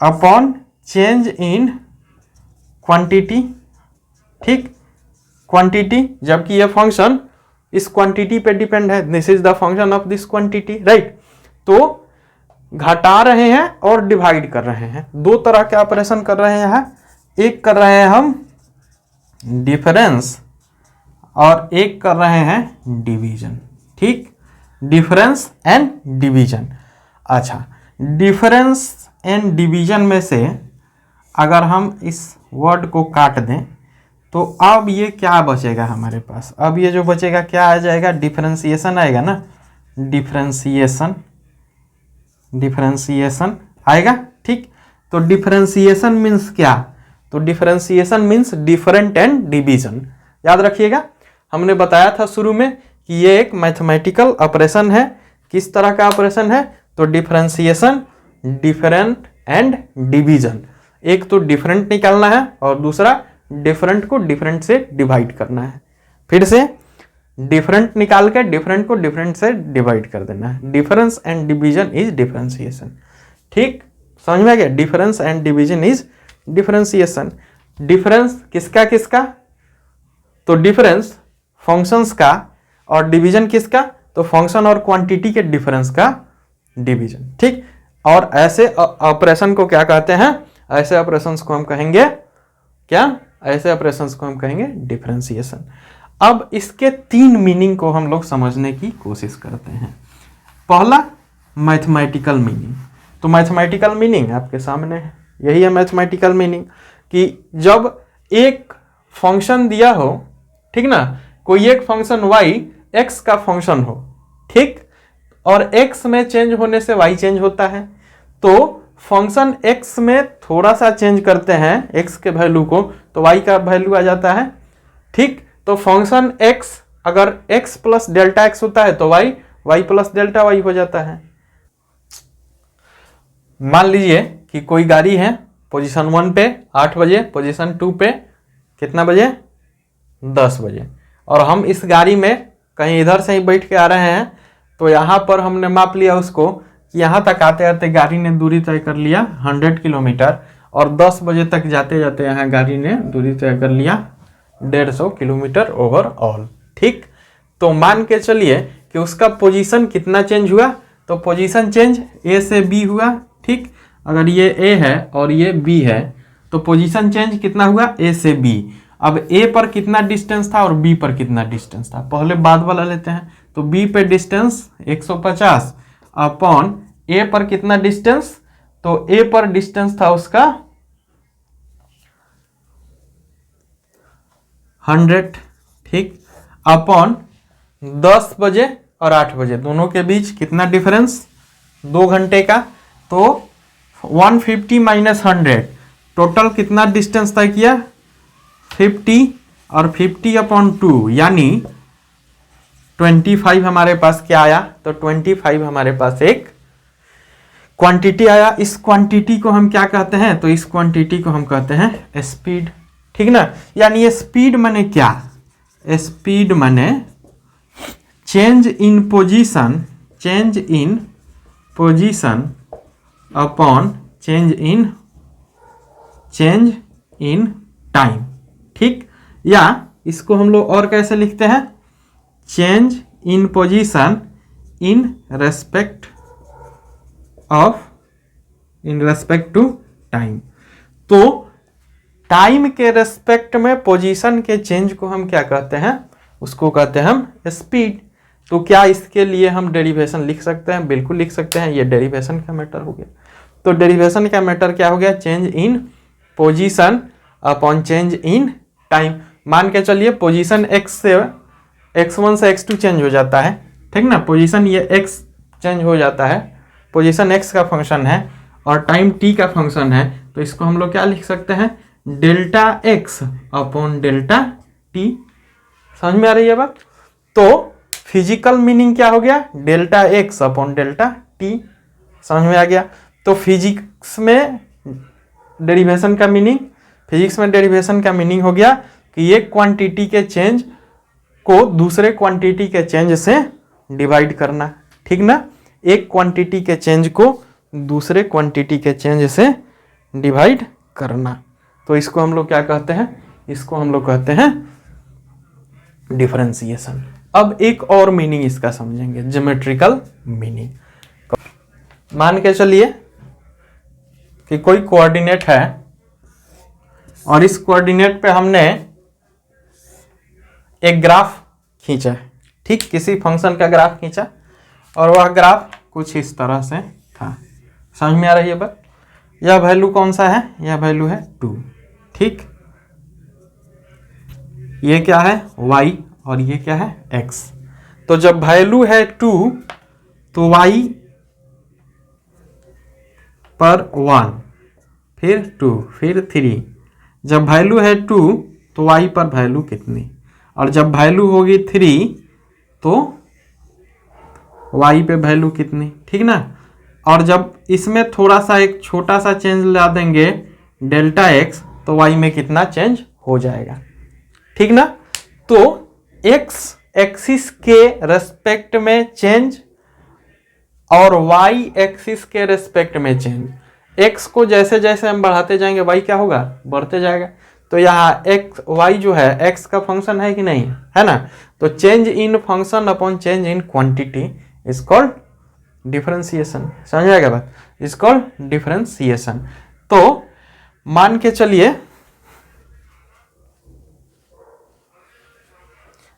upon change in quantity, ठीक, क्वांटिटी, जबकि ये फंक्शन इस क्वांटिटी पे डिपेंड है, this is the function of this quantity, right. तो घटा रहे हैं और डिवाइड कर रहे हैं, दो तरह के ऑपरेशन कर रहे हैं। एक कर रहे हैं हम डिफरेंस और एक कर रहे हैं डिवीजन, ठीक, डिफरेंस एंड डिवीजन। अच्छा, डिफरेंस एंड डिवीजन में से अगर हम इस वर्ड को काट दें तो अब ये क्या बचेगा हमारे पास, अब ये जो बचेगा क्या आ जाएगा, डिफरेंशिएशन आएगा ना, डिफरेंशिएशन, डिफरेंशिएशन आएगा, ठीक। तो डिफरेंशिएशन मीन्स क्या, तो differentiation means different and division. याद रखिएगा, हमने बताया था शुरू में कि ये एक मैथमेटिकल ऑपरेशन है। किस तरह का ऑपरेशन है, तो डिफरेंशिएशन, डिफरेंट एंड डिवीजन। एक तो डिफरेंट निकालना है और दूसरा डिफरेंट को डिफरेंट से डिवाइड करना है। फिर से डिफरेंट निकाल के डिफरेंट को डिफरेंट से डिवाइड कर देना है। Difference and division is differentiation, ठीक, समझ में आ गया। Difference and division is differentiation. Difference किसका किसका, तो डिफरेंस फंक्शंस का, और डिवीजन किसका, तो फंक्शन और क्वांटिटी के डिफरेंस का डिवीजन, ठीक। और ऐसे ऑपरेशन को क्या कहते हैं, ऐसे ऑपरेशंस को हम कहेंगे क्या, ऐसे ऑपरेशंस को हम कहेंगे डिफरेंशिएशन। अब इसके तीन मीनिंग को हम लोग समझने की कोशिश करते हैं। पहला मैथमेटिकल मीनिंग, तो मैथमेटिकल मीनिंग आपके सामने है, यही है मैथमेटिकल मीनिंग, कि जब एक फंक्शन दिया हो, ठीक ना, कोई एक फंक्शन y x का फंक्शन हो, ठीक, और x में चेंज होने से y चेंज होता है, तो फंक्शन x में थोड़ा सा चेंज करते हैं x के वैल्यू को तो y का वैल्यू आ जाता है, ठीक। तो फंक्शन x अगर x प्लस डेल्टा x होता है तो y प्लस डेल्टा y हो जाता है। मान लीजिए कि कोई गाड़ी है पोजीशन 1 पे 8 बजे, पोजीशन 2 पे कितना बजे, 10 बजे, और हम इस गाड़ी में कहीं इधर से ही बैठ के आ रहे हैं, तो यहाँ पर हमने माप लिया उसको कि यहाँ तक आते आते गाड़ी ने दूरी तय कर लिया 100 किलोमीटर, और 10 बजे तक जाते जाते यहाँ गाड़ी ने दूरी तय कर लिया 150 किलोमीटर ओवरऑल, ठीक। तो मान के चलिए कि उसका पोजीशन कितना चेंज हुआ, तो पोजीशन चेंज ए से बी हुआ, ठीक। अगर ये ए है और ये बी है तो पोजीशन चेंज कितना हुआ, ए से बी। अब ए पर कितना डिस्टेंस था और बी पर कितना डिस्टेंस था, पहले बाद वाला लेते हैं। तो बी पे डिस्टेंस 150 अपॉन ए पर कितना डिस्टेंस, तो ए पर डिस्टेंस था उसका 100, ठीक, अपॉन 10 बजे और 8 बजे दोनों के बीच कितना डिफरेंस, 2 घंटे का, तो 150 माइनस 100 टोटल कितना डिस्टेंस तय किया, 50 और 50/2 यानी 25 हमारे पास क्या आया, तो 25 हमारे पास एक क्वांटिटी आया। इस क्वांटिटी को हम क्या कहते हैं, तो इस क्वांटिटी को हम कहते हैं स्पीड, ठीक ना। यानी ये स्पीड माने क्या, स्पीड माने change in position, change in position upon change in time, ठीक। या इसको हम लोग और कैसे लिखते हैं, change in position in respect to time. तो टाइम के रेस्पेक्ट में पोजीशन के चेंज को हम क्या कहते हैं, उसको कहते हैं हम स्पीड। तो क्या इसके लिए हम डेरिवेशन लिख सकते हैं, बिल्कुल लिख सकते हैं, ये डेरिवेशन का मैटर हो गया। तो डेरिवेशन का मैटर क्या हो गया, change in position upon change in time. मान के चलिए पोजीशन x से x1 से x2 चेंज हो जाता है, ठीक ना। पोजीशन ये x चेंज हो जाता है, पोजीशन x का फंक्शन है और टाइम t का फंक्शन है। तो इसको हम लोग क्या लिख सकते हैं, delta x upon delta t। समझ में आ रही है बात। तो फिजिकल मीनिंग क्या हो गया, delta x upon delta t। समझ में आ गया। तो फिजिक्स में डेरिवेशन का मीनिंग, हो गया कि एक क्वांटिटी के चेंज को दूसरे क्वांटिटी के चेंज से डिवाइड करना, ठीक ना। एक क्वांटिटी के चेंज को दूसरे क्वांटिटी के चेंज से डिवाइड करना। तो इसको हम लोग क्या कहते हैं, इसको हम लोग कहते हैं डिफरेंशिएशन। अब एक और मीनिंग इसका समझेंगे, ज्योमेट्रिकल मीनिंग। मान के चलिए कि कोई कोऑर्डिनेट है और इस कोऑर्डिनेट पे हमने एक ग्राफ खींचा है, ठीक। किसी फंक्शन का ग्राफ खींचा और वह ग्राफ कुछ इस तरह से था। समझ में आ रही है बात। यह वैल्यू कौन सा है, यह वैल्यू है 2, ठीक। ये क्या है y और ये क्या है x। तो जब वैल्यू है 2 तो y पर 1, फिर 2, फिर 3। जब वैल्यू है 2 तो y पर वैल्यू कितनी, और जब वैल्यू होगी 3 तो y पे वैल्यू कितनी, ठीक ना। और जब इसमें थोड़ा सा एक छोटा सा चेंज ला देंगे डेल्टा x, तो y में कितना चेंज हो जाएगा, ठीक ना। तो x एक्सिस के रेस्पेक्ट में चेंज और y एक्सिस के रेस्पेक्ट में चेंज। x को जैसे जैसे हम बढ़ाते जाएंगे y क्या होगा, बढ़ते जाएगा। तो यहाँ x y जो है x का फंक्शन है कि नहीं है ना। तो change in function upon change in quantity is called differentiation. समझ आएगा बात, इज कॉल्ड डिफरेंशिएशन। तो मान के चलिए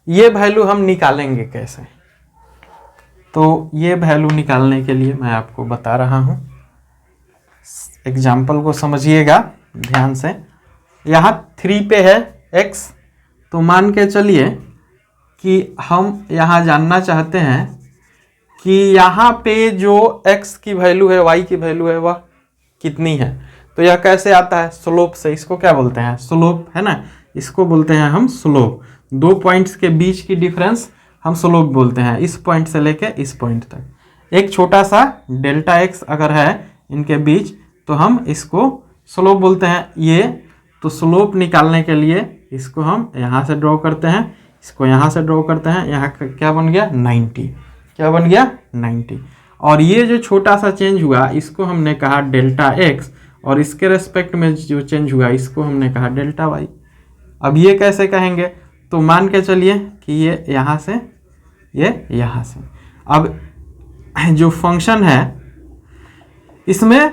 ये वैल्यू हम निकालेंगे कैसे। तो ये वैल्यू निकालने के लिए मैं आपको बता रहा हूं, एग्जाम्पल को समझिएगा ध्यान से। यहाँ 3 पे है x, तो मान के चलिए कि हम यहाँ जानना चाहते हैं कि यहाँ पे जो x की वैल्यू है, y की वैल्यू है, वह कितनी है। तो यह कैसे आता है, स्लोप से। इसको क्या बोलते हैं, स्लोप, है ना। इसको बोलते हैं हम स्लोप। 2 पॉइंट्स के बीच की डिफरेंस हम स्लोप बोलते हैं, इस पॉइंट से लेके इस पॉइंट तक। एक छोटा सा डेल्टा x अगर है इनके बीच, तो हम इसको स्लोप बोलते हैं। ये तो स्लोप निकालने के लिए इसको हम यहाँ से ड्रॉ करते हैं, इसको यहाँ से ड्रॉ करते हैं। यहाँ क्या बन गया 90, क्या बन गया 90। और ये जो छोटा सा चेंज हुआ इसको हमने कहा डेल्टा x, और इसके रेस्पेक्ट में जो चेंज हुआ इसको हमने कहा डेल्टा y। अब ये कैसे कहेंगे, तो मान के चलिए कि ये यहाँ से, ये यहाँ से। अब जो फंक्शन है इसमें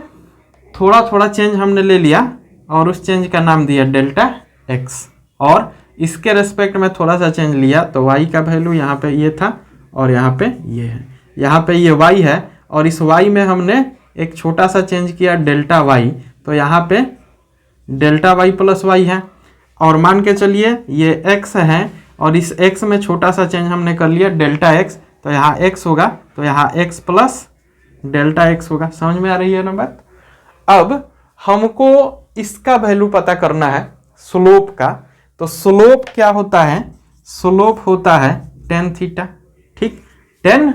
थोड़ा थोड़ा चेंज हमने ले लिया और उस चेंज का नाम दिया डेल्टा x, और इसके रेस्पेक्ट में थोड़ा सा चेंज लिया तो y का वैल्यू यहाँ पे ये था और यहाँ पे ये है। यहाँ पे ये y है और इस y में हमने एक छोटा सा चेंज किया डेल्टा y, तो यहाँ पे डेल्टा y प्लस y है। और मान के चलिए ये x है और इस x में छोटा सा चेंज हमने कर लिया डेल्टा x, तो यहाँ x होगा, तो यहाँ x प्लस डेल्टा x होगा। समझ में आ रही है ना बात। अब हमको इसका वैल्यू पता करना है स्लोप का, तो स्लोप क्या होता है, स्लोप होता है टेन थीटा, ठीक, टेन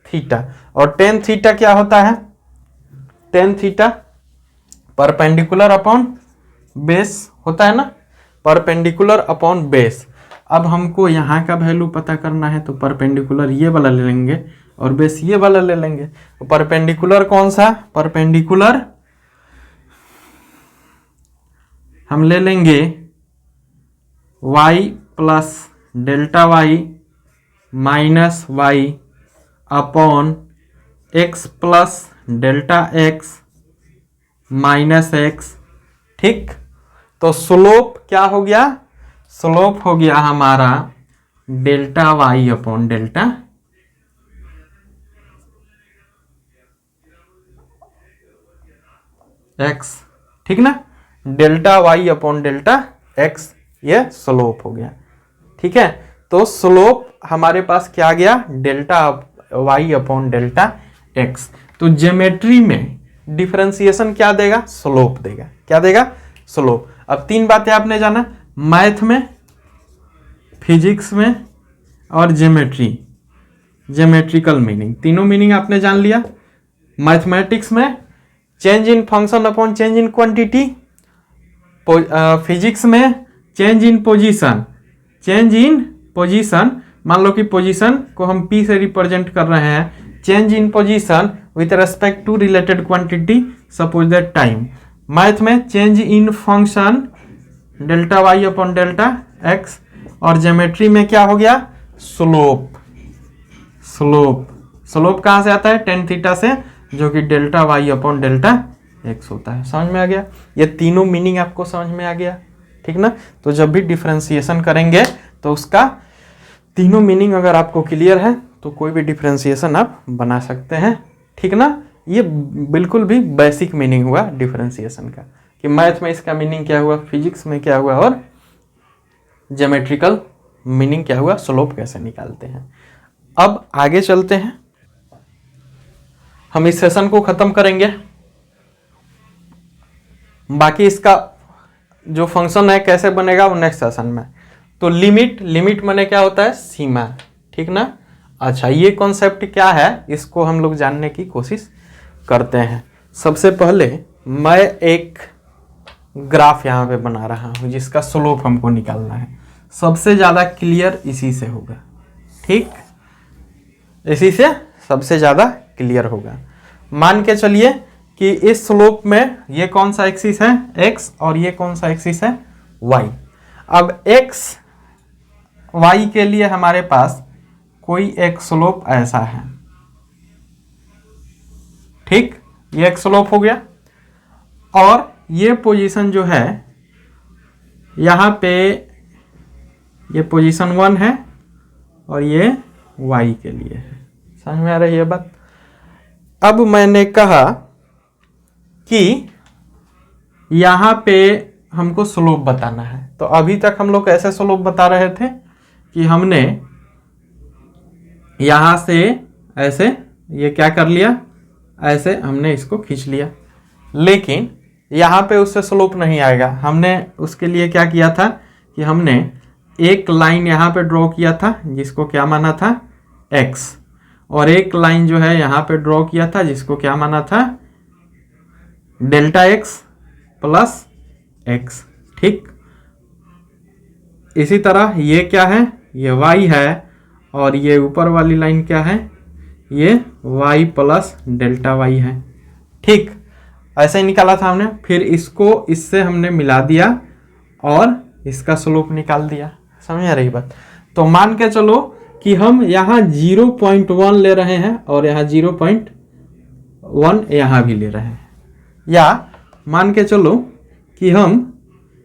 थीटा। और टेन थीटा क्या होता है, tan theta perpendicular upon base होता है ना, परपेंडिकुलर अपॉन बेस। अब हमको यहाँ का वैल्यू पता करना है तो परपेंडिकुलर ये वाला ले लेंगे और बेस ये वाला ले लेंगे। तो परपेंडिकुलर कौन सा, परपेंडिकुलर हम ले लेंगे y plus delta y minus y upon x plus delta x minus x, ठीक। तो स्लोप क्या हो गया, स्लोप हो गया हमारा delta Y upon delta x, ठीक ना, delta Y upon delta x, ये स्लोप हो गया, ठीक है। तो स्लोप हमारे पास क्या गया, delta Y upon delta x। तो ज्योमेट्री में डिफरेंशिएशन क्या देगा, स्लोप देगा, क्या देगा, स्लोप। अब तीन बातें आपने जाना, मैथ में, फिजिक्स में और ज्योमेट्री, ज्योमेट्रिकल मीनिंग, तीनों मीनिंग आपने जान लिया। मैथमेटिक्स में change in function upon change in quantity, physics में change in position, change in position, मान लो कि पोजीशन को हम p से रिप्रेजेंट कर रहे हैं, change in position with respect to related quantity, suppose that time. Math में change in function delta Y upon delta X, और ज्योमेट्री में क्या हो गया, स्लोप, स्लोप, स्लोप कहाँ से आता है, टेन थीटा से, जो कि delta Y upon delta x होता है। समझ में आ गया, ये तीनों मीनिंग आपको समझ में आ गया, ठीक ना। तो जब भी डिफरेंशिएशन करेंगे तो उसका तीनों मीनिंग अगर आपको क्लियर है तो कोई भी डिफरेंशिएशन आप बना सकते हैं, ठीक ना। ये बिल्कुल भी बेसिक मीनिंग हुआ डिफरेंशिएशन का, कि मैथ में इसका मीनिंग क्या हुआ, फिजिक्स में क्या हुआ, और ज्योमेट्रिकल मीनिंग क्या हुआ, स्लोप कैसे निकालते हैं। अब आगे चलते हैं, हम इस सेशन को खत्म करेंगे। बाकी इसका जो फंक्शन है कैसे बनेगा वो नेक्स्ट सेशन में। तो लिमिट, लिमिट माने क्या होता है, सीमा, ठीक ना। अच्छा, ये कॉन्सेप्ट क्या है, इसको हम लोग जानने की कोशिश करते हैं। सबसे पहले मैं एक ग्राफ यहाँ पे बना रहा हूँ जिसका स्लोप हमको निकालना है। सबसे ज़्यादा क्लियर इसी से होगा, ठीक, इसी से सबसे ज़्यादा क्लियर होगा। मान के चलिए कि इस स्लोप में ये कौन सा एक्सिस है, x, और ये कौन सा एक्सिस है, y। अब x y के लिए हमारे पास कोई एक स्लोप ऐसा है, ठीक, ये एक स्लोप हो गया। और ये पोजीशन जो है यहाँ पे, ये पोजीशन 1 है और ये y के लिए है। समझ में आ रही है बात। अब मैंने कहा कि यहाँ पे हमको स्लोप बताना है, तो अभी तक हम लोग ऐसे स्लोप बता रहे थे कि हमने यहाँ से ऐसे ये क्या कर लिया, ऐसे हमने इसको खींच लिया, लेकिन यहाँ पे उससे स्लोप नहीं आएगा। हमने उसके लिए क्या किया था कि हमने एक लाइन यहाँ पे ड्रॉ किया था जिसको क्या माना था, x, और एक लाइन जो है यहाँ पे ड्रॉ किया था जिसको क्या माना था, डेल्टा x प्लस x, ठीक। इसी तरह ये क्या है, ये y है, और ये ऊपर वाली लाइन क्या है, ये y प्लस डेल्टा y है, ठीक। ऐसे ही निकाला था हमने। फिर इसको इससे हमने मिला दिया और इसका स्लोप निकाल दिया। समझ आ रही बात। तो मान के चलो कि हम यहाँ 0.1 ले रहे हैं और यहाँ 0.1 यहाँ भी ले रहे हैं, या मान के चलो कि हम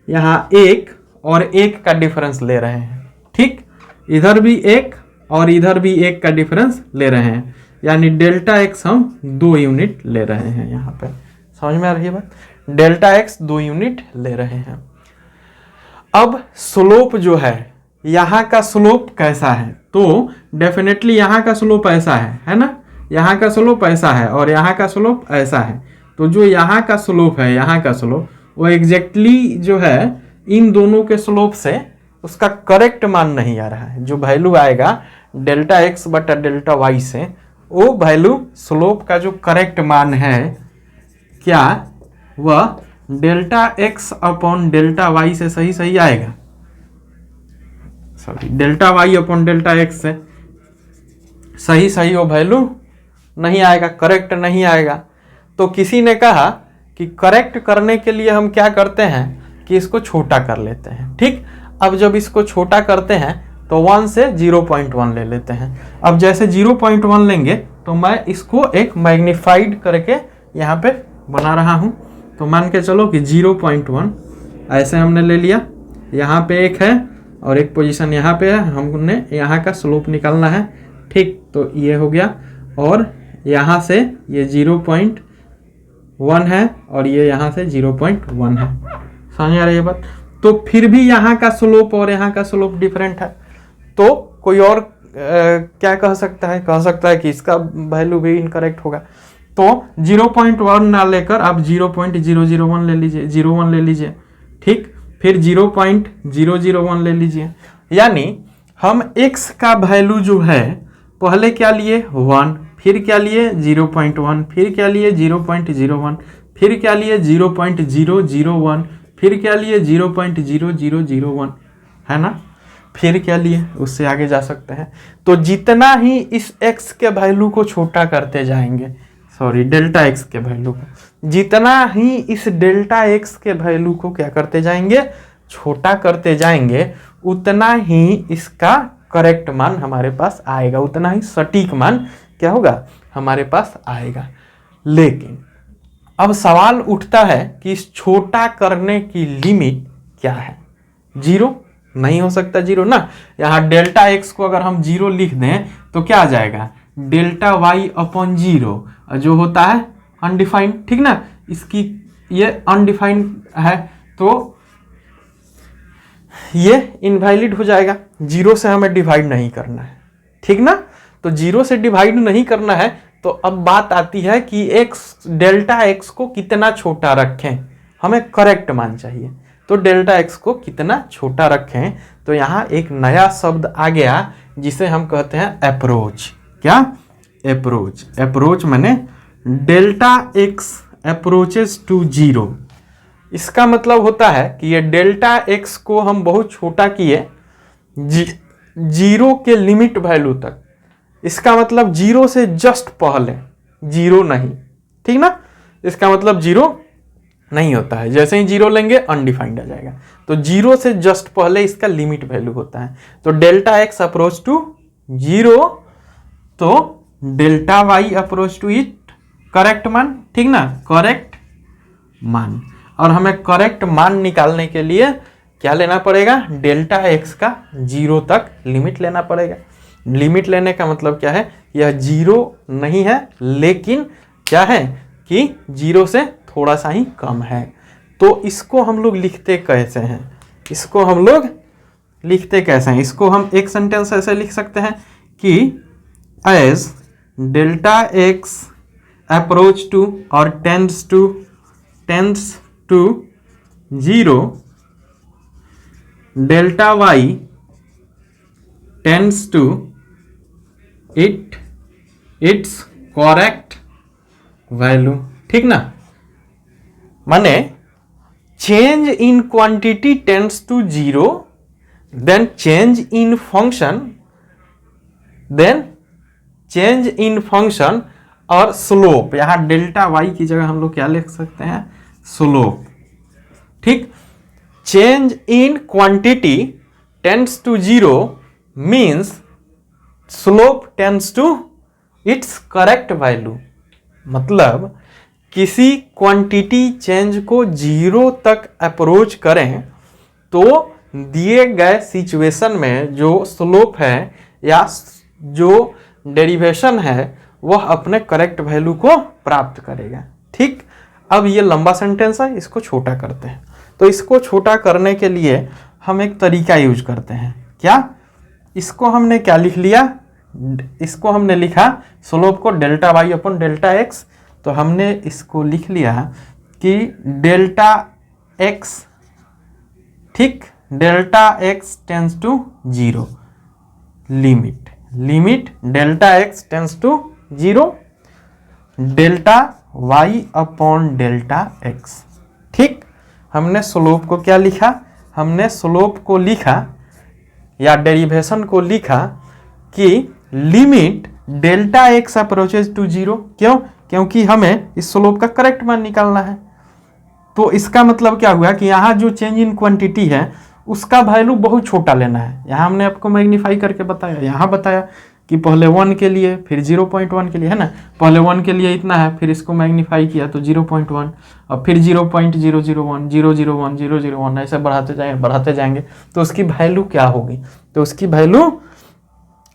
यहाँ 1 और 1 का डिफरेंस ले रहे हैं, ठीक। इधर भी 1 और इधर भी 1 का डिफरेंस ले रहे हैं, यानी डेल्टा x हम 2 यूनिट ले रहे हैं यहाँ पे। समझ में आ रही है बात। डेल्टा x 2 यूनिट ले रहे हैं। अब स्लोप जो है, यहाँ का स्लोप कैसा है, तो डेफिनेटली यहाँ का स्लोप ऐसा है ना, यहाँ का स्लोप ऐसा है और यहाँ का स्लोप ऐसा है। तो जो यहाँ का स्लोप है, यहाँ का स्लोप वो एग्जैक्टली जो है इन दोनों के स्लोप से उसका करेक्ट मान नहीं आ रहा है। जो वैल्यू आएगा डेल्टा एक्स बटा डेल्टा वाई से, वो वैल्यू स्लोप का जो करेक्ट मान है क्या वह delta x upon delta y से सही सही आएगा, sorry delta Y upon delta x से सही सही वो वैल्यू नहीं आएगा, करेक्ट नहीं आएगा। तो किसी ने कहा कि करेक्ट करने के लिए हम क्या करते हैं कि इसको छोटा कर लेते हैं। ठीक, अब जब इसको छोटा करते हैं तो 1 से 0.1 ले लेते हैं। अब जैसे 0.1 लेंगे तो मैं इसको एक मैग्नीफाइड करके यहाँ पे बना रहा हूँ। तो मान के चलो कि 0.1 ऐसे हमने ले लिया, यहाँ पे एक है और एक पोजीशन यहाँ पे है, हमने यहाँ का स्लोप निकालना है। ठीक, तो ये हो गया और यहाँ से ये 0.1 है और ये यहाँ से 0.1 है। समझ आ रही है बात? तो फिर भी यहाँ का स्लोप और यहाँ का स्लोप डिफरेंट है, तो कोई और क्या कह सकता है? कह सकता है कि इसका वैल्यू भी इनकरेक्ट होगा। तो 0.1 ना लेकर आप 0.001 ले लीजिए, 01 ले लीजिए। ठीक, फिर 0.001 ले लीजिए। यानी हम x का वैल्यू जो है पहले क्या लिए 1, फिर क्या लिए 0.1, फिर क्या लिए 0.01, फिर क्या लिए 0.001, फिर क्या लिए 0.0001, है ना? फिर क्या लिए, उससे आगे जा सकते हैं। तो जितना ही इस x के वैल्यू को छोटा करते जाएंगे, सॉरी डेल्टा x के वैल्यू को, जितना ही इस डेल्टा x के वैल्यू को क्या करते जाएंगे, छोटा करते जाएंगे, उतना ही इसका करेक्ट मान हमारे पास आएगा, उतना ही सटीक मान क्या होगा हमारे पास आएगा। लेकिन अब सवाल उठता है कि इस छोटा करने की लिमिट क्या है? 0 नहीं हो सकता, 0 ना। यहाँ डेल्टा एक्स को अगर हम 0 लिख दें तो क्या आ जाएगा, डेल्टा वाई अपॉन 0 जो होता है अनडिफाइंड। ठीक ना, इसकी ये अनडिफाइंड है तो ये इनवैलिड हो जाएगा। 0 से हमें डिवाइड नहीं करना है, ठीक ना। तो 0 से डिवाइड नहीं करना है तो अब बात आती है कि एक्स डेल्टा एक्स को कितना छोटा रखें, हमें करेक्ट मान चाहिए। तो डेल्टा एक्स को कितना छोटा रखें, तो यहाँ एक नया शब्द आ गया जिसे हम कहते हैं अप्रोच। क्या? अप्रोच। अप्रोच माने डेल्टा एक्स अप्रोचेस टू 0। इसका मतलब होता है कि ये डेल्टा एक्स को हम बहुत छोटा किए 0 के लिमिट वैल्यू तक। इसका मतलब 0 से जस्ट पहले, 0 नहीं, ठीक ना। इसका मतलब 0 नहीं होता है, जैसे ही 0 लेंगे अनडिफाइंड आ जाएगा। तो 0 से जस्ट पहले इसका लिमिट वैल्यू होता है। तो डेल्टा एक्स अप्रोच टू 0, तो delta y approach to it correct मान, ठीक ना, करेक्ट मान। और हमें करेक्ट मान निकालने के लिए क्या लेना पड़ेगा, डेल्टा एक्स का 0 तक लिमिट लेना पड़ेगा। लिमिट लेने का मतलब क्या है, यह 0 नहीं है लेकिन क्या है कि 0 से थोड़ा सा ही कम है। तो इसको हम लोग लिखते कैसे हैं, इसको हम लोग लिखते कैसे हैं, इसको हम एक सेंटेंस ऐसे लिख सकते हैं कि as delta X approach to और tends to 0, delta Y tends to its correct value, ठीक ना। माने change in quantity tends to 0, then change in function, और स्लोप। यहां डेल्टा वाई की जगह हम लोग क्या लिख सकते हैं, स्लोप। ठीक, change in quantity tends to 0 means slope tends to its correct value. मतलब किसी क्वांटिटी चेंज को 0 तक अप्रोच करें तो दिए गए सिचुएशन में जो स्लोप है या जो डेरिवेशन है वह अपने करेक्ट वैल्यू को प्राप्त करेगा। ठीक, अब ये लंबा सेंटेंस है, इसको छोटा करते हैं। तो इसको छोटा करने के लिए हम एक तरीका यूज करते हैं। क्या? इसको हमने क्या लिख लिया, इसको हमने लिखा स्लोप को delta Y upon delta x. तो हमने इसको लिख लिया कि डेल्टा एक्स, ठीक, delta x tends to 0, limit delta x tends to 0 delta Y upon delta x. ठीक, हमने स्लोप को क्या लिखा, हमने स्लोप को लिखा या डेरिवेशन को लिखा कि limit delta x approaches to 0। क्यों? क्योंकि हमें इस स्लोप का करेक्ट मान निकालना है। तो इसका मतलब क्या हुआ कि यहाँ जो चेंज इन क्वांटिटी है उसका वैल्यू बहुत छोटा लेना है। यहाँ हमने आपको मैग्नीफाई करके बताया, यहाँ बताया कि पहले 1 के लिए फिर 0.1 के लिए, है ना, पहले 1 के लिए इतना है, फिर इसको मैग्नीफाई किया तो 0.1 और फिर 0.001 001 001 ऐसे बढ़ाते जाएंगे तो उसकी वैल्यू क्या होगी, तो उसकी वैल्यू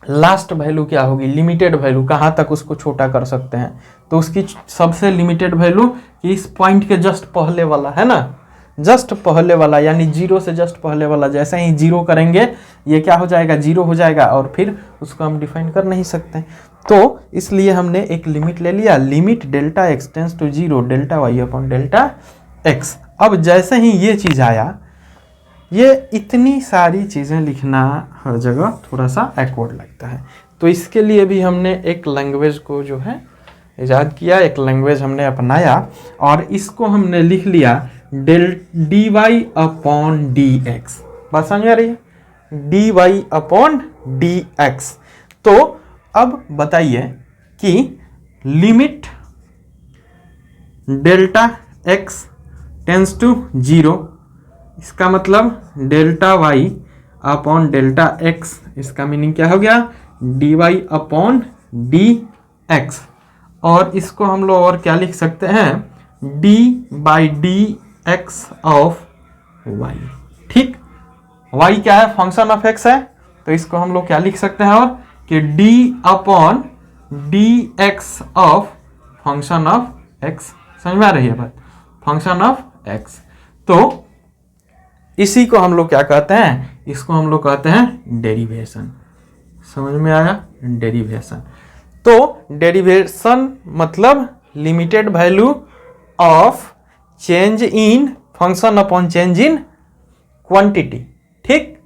लास्ट वैल्यू क्या होगी, लिमिटेड वैल्यू, कहाँ तक उसको छोटा कर सकते हैं। तो उसकी सबसे लिमिटेड वैल्यू कि इस पॉइंट के जस्ट पहले वाला, है ना, जस्ट पहले वाला, यानी 0 से जस्ट पहले वाला। जैसे ही 0 करेंगे ये क्या हो जाएगा, 0 हो जाएगा और फिर उसको हम डिफाइन कर नहीं सकते। तो इसलिए हमने एक लिमिट ले लिया, limit delta x tends to 0 delta Y upon delta x. अब जैसे ही ये चीज़ आया, ये इतनी सारी चीज़ें लिखना हर जगह थोड़ा सा एक्वर्ड लगता है, तो इसके लिए भी हमने एक लैंग्वेज को जो है ईजाद किया, एक लैंग्वेज हमने अपनाया और इसको हमने लिख लिया d y upon d x. बात समझ आ रही है, d y upon d x. तो अब बताइए कि limit delta x tends to 0, इसका मतलब delta Y upon delta x, इसका मीनिंग क्या हो गया, d y upon d x. और इसको हम लोग और क्या लिख सकते हैं, d by d x of y. ठीक, वाई क्या है, फंक्शन ऑफ एक्स है, तो इसको हम लोग क्या लिख सकते हैं और कि D upon d x of function of X. समझ में आ रही है बात, फंक्शन ऑफ एक्स। तो इसी को हम लोग क्या कहते हैं, इसको हम लोग कहते हैं डेरिवेशन। समझ में आया, डेरिवेशन। तो डेरिवेशन मतलब limited value of change in function upon change in quantity. ठीक,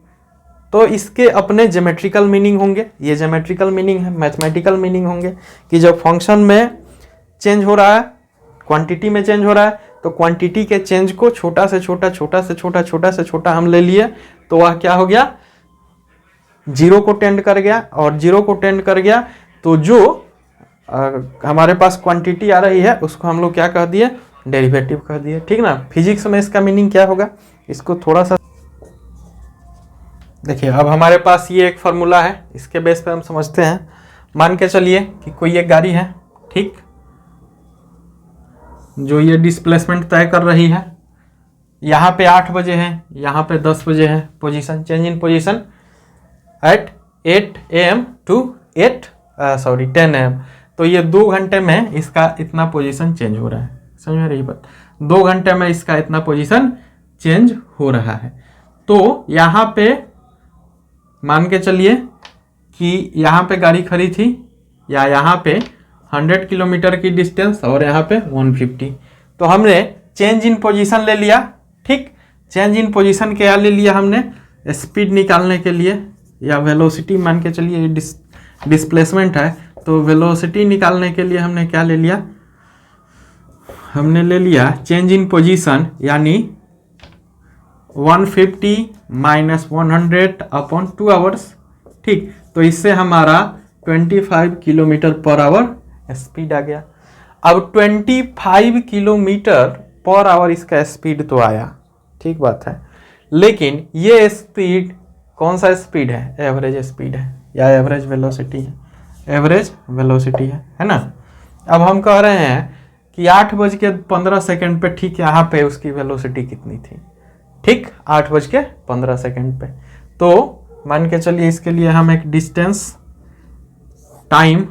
तो इसके अपने ज्योमेट्रिकल मीनिंग होंगे, ये ज्योमेट्रिकल मीनिंग है, मैथमेटिकल मीनिंग होंगे कि जब फंक्शन में चेंज हो रहा है, क्वांटिटी में चेंज हो रहा है, तो क्वांटिटी के चेंज को छोटा से छोटा हम ले लिए, तो वह क्या हो गया, 0 को टेंड कर गया, और 0 को टेंड कर गया तो जो हमारे पास क्वांटिटी आ रही है उसको हम लोग क्या कह दिए, डेरिवेटिव कह दिए। ठीक ना, फिजिक्स में इसका मीनिंग क्या होगा, इसको थोड़ा सा देखिए। अब हमारे पास ये एक फार्मूला है, इसके बेस पे हम समझते हैं। मान के चलिए कि कोई एक गाड़ी है, ठीक, जो ये डिस्प्लेसमेंट तय कर रही है, यहाँ पे 8 बजे है, यहाँ पे 10 बजे है, position change in position at 8 AM to 10 AM। तो ये 2 घंटे में इसका इतना पोजीशन चेंज हो रहा है। समझ में रही बात, 2 घंटे में इसका इतना पोजीशन चेंज हो रहा है। तो यहाँ पे मान के चलिए कि यहाँ पे गाड़ी खड़ी थी, या यहाँ पे 100 किलोमीटर की डिस्टेंस और यहाँ पे 150, तो हमने चेंज इन पोजीशन ले लिया। ठीक, चेंज इन पोजीशन क्या ले लिया हमने, स्पीड निकालने के लिए, या वेलोसिटी मान के चलिए, डिस्प्लेसमेंट है तो वेलोसिटी निकालने के लिए हमने क्या ले लिया, हमने ले लिया चेंज इन पोजीशन, यानी 150 माइनस 100 अपॉन 2 आवर्स। ठीक, तो इससे हमारा 25 किलोमीटर पर आवर स्पीड आ गया। अब 25 किलोमीटर पर आवर इसका स्पीड तो आया, ठीक बात है, लेकिन ये स्पीड कौन सा स्पीड है, एवरेज स्पीड है या एवरेज वेलोसिटी है, एवरेज वेलोसिटी है ना। अब हम कह रहे हैं कि 8:15 पे, ठीक, यहाँ पे उसकी वेलोसिटी कितनी थी, ठीक, 8:15 पे। तो मान के चलिए इसके लिए हम एक डिस्टेंस टाइम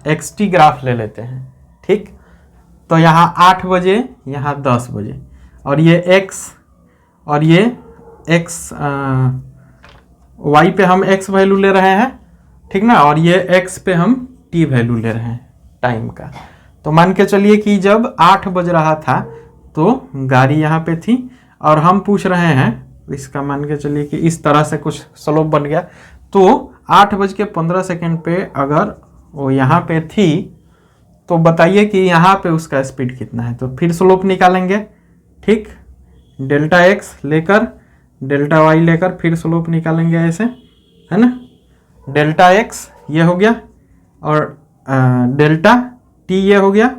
xt ग्राफ ले लेते हैं। ठीक, तो यहाँ 8 बजे, यहाँ 10 बजे, और ये x और ये x y पे हम x वैल्यू ले रहे हैं, ठीक ना, और ये x पे हम t वैल्यू ले रहे हैं टाइम का। तो मान के चलिए कि जब 8 बज रहा था तो गाड़ी यहाँ पे थी और हम पूछ रहे हैं, इसका मान के चलिए कि इस तरह से कुछ स्लोप बन गया। तो 8:15 पे अगर वो यहाँ पे थी तो बताइए कि यहाँ पे उसका स्पीड कितना है। तो फिर स्लोप निकालेंगे, ठीक, डेल्टा एक्स लेकर डेल्टा वाई लेकर फिर स्लोप निकालेंगे ऐसे, है ना। डेल्टा एक्स ये हो गया और डेल्टा टी ये हो गया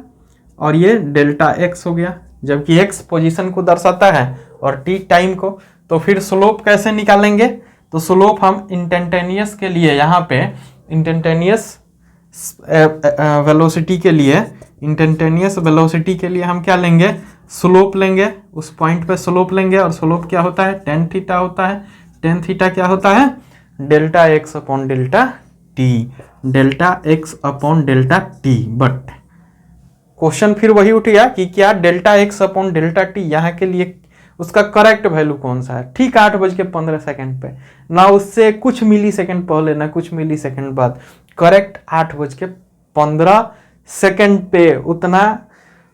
और ये डेल्टा एक्स हो गया, जबकि एक्स पोजीशन को दर्शाता है और टी टाइम को। तो फिर स्लोप कैसे निकालेंगे? तो स्लोप हम इंस्टेंटेनियस के लिए यहाँ पे इंस्टेंटेनियस वेलोसिटी के लिए हम क्या लेंगे? स्लोप लेंगे, उस पॉइंट पे स्लोप लेंगे और स्लोप क्या होता है? टेन थीटा होता है। टेन थीटा क्या होता है? Delta x upon delta T, delta x upon delta T. But question फिर वही उठ गया कि क्या delta x upon delta T यहाँ के लिए उसका करेक्ट वैल्यू कौन सा है? ठीक 8:15 पे, ना उससे कुछ मिली सेकेंड पहले ना कुछ मिली सेकेंड बाद, करेक्ट 8:15 पे उतना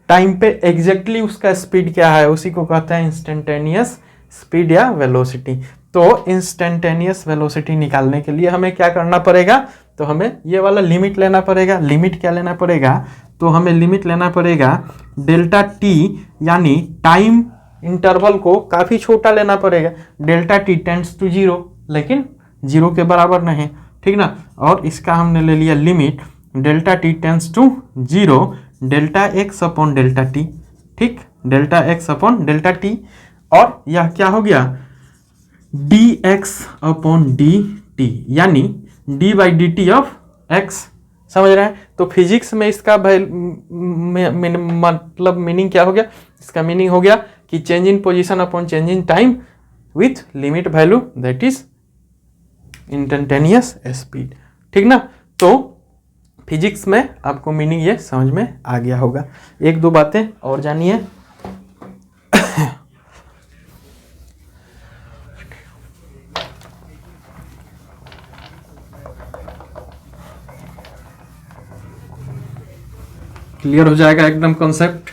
टाइम पे एग्जैक्टली उसका स्पीड क्या है, उसी को कहते हैं इंस्टेंटेनियस स्पीड या वेलोसिटी। तो इंस्टेंटेनियस वेलोसिटी निकालने के लिए हमें क्या करना पड़ेगा? तो हमें ये वाला लिमिट लेना पड़ेगा। लिमिट क्या लेना पड़ेगा? तो हमें लिमिट लेना पड़ेगा डेल्टा टी, यानी टाइम इंटरवल को काफ़ी छोटा लेना पड़ेगा। डेल्टा टी टेंड्स टू 0, लेकिन 0 के बराबर नहीं, ठीक ना। और इसका हमने ले लिया limit delta T tends to 0 delta x upon delta T, ठीक, delta x upon delta T. और यह क्या हो गया? D X upon D T, यानी D by D T of X. समझ रहे हैं? तो फिजिक्स में इसका मतलब मीनिंग क्या हो गया? इसका मीनिंग हो गया कि change in position upon change in time with limit value, that is instantaneous speed, ठीक ना। तो फिजिक्स में आपको मीनिंग ये समझ में आ गया होगा। एक दो बातें और जानिए। क्लियर हो जाएगा एकदम कॉन्सेप्ट।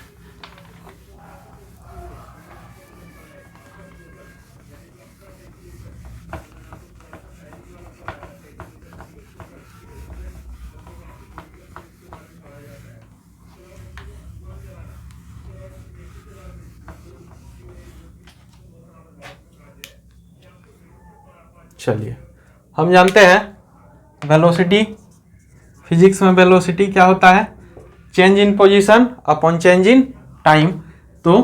चलिए, हम जानते हैं वेलोसिटी, फिजिक्स में वेलोसिटी क्या होता है? Change in position upon change in time. तो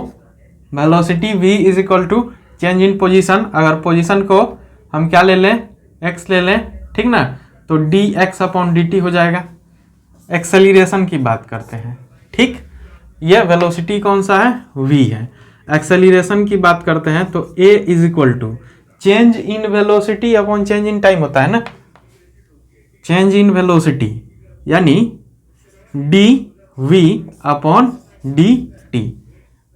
velocity v is equal to change in position. अगर पोजीशन को हम क्या ले लें? x ले लें, ठीक ना। तो D X upon D T हो जाएगा। एक्सेलरेशन की बात करते हैं, ठीक। ये वेलोसिटी कौन सा है? v है। एक्सेलरेशन की बात करते हैं तो a is equal to change in velocity upon change in time होता है ना। चेंज इन वेलोसिटी यानी d v upon D t,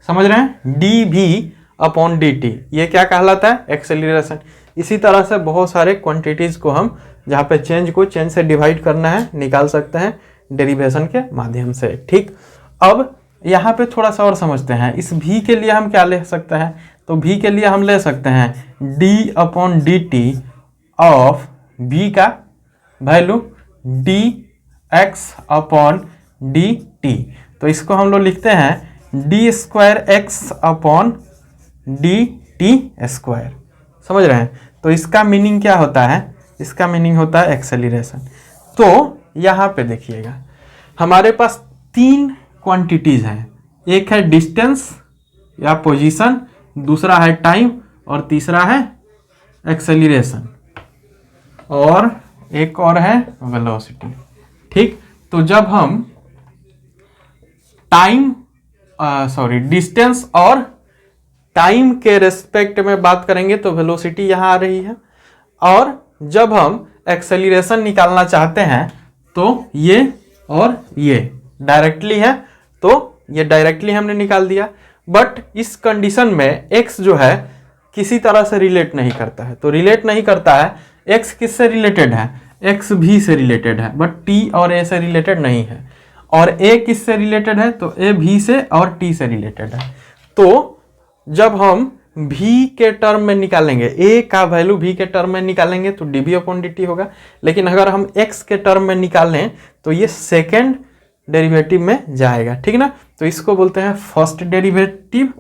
समझ रहे हैं? D v upon D t, ये क्या कहलाता है? एक्सेलरेशन। इसी तरह से बहुत सारे क्वांटिटीज को हम जहाँ पे चेंज को चेंज से डिवाइड करना है निकाल सकते हैं डेरिवेशन के माध्यम से, ठीक। अब यहाँ पे थोड़ा सा और समझते हैं। इस v के लिए हम क्या ले सकते हैं? तो v के लिए हम ले सकते हैं d upon D T of v का value D X upon D T. तो इसको हम लोग लिखते हैं D square x upon D T square. समझ रहे हैं? तो इसका मीनिंग क्या होता है? इसका मीनिंग होता है एक्सेलरेशन। तो यहाँ पे देखिएगा, हमारे पास 3 क्वांटिटीज हैं। एक है डिस्टेंस या पोजीशन, दूसरा है टाइम और तीसरा है एक्सेलरेशन, और एक और है वेलोसिटी, ठीक। तो जब हम डिस्टेंस और टाइम के रेस्पेक्ट में बात करेंगे तो वेलोसिटी यहाँ आ रही है, और जब हम एक्सेलरेशन निकालना चाहते हैं तो ये और ये डायरेक्टली है, तो ये डायरेक्टली हमने निकाल दिया। बट इस कंडीशन में x जो है किसी तरह से रिलेट नहीं करता है। तो रिलेट नहीं करता है, x किससे रिलेटेड है? x v से रिलेटेड है, बट t और a से रिलेटेड नहीं है। और a किससे रिलेटेड है? तो a v से और t से रिलेटेड है। तो जब हम v के टर्म में निकालेंगे, a का वैल्यू v के टर्म में निकालेंगे तो dv अपॉन dt होगा, लेकिन अगर हम x के टर्म में निकालें तो ये सेकेंड डेरिवेटिव में जाएगा, ठीक ना। तो इसको बोलते हैं फर्स्ट डेरिवेटिव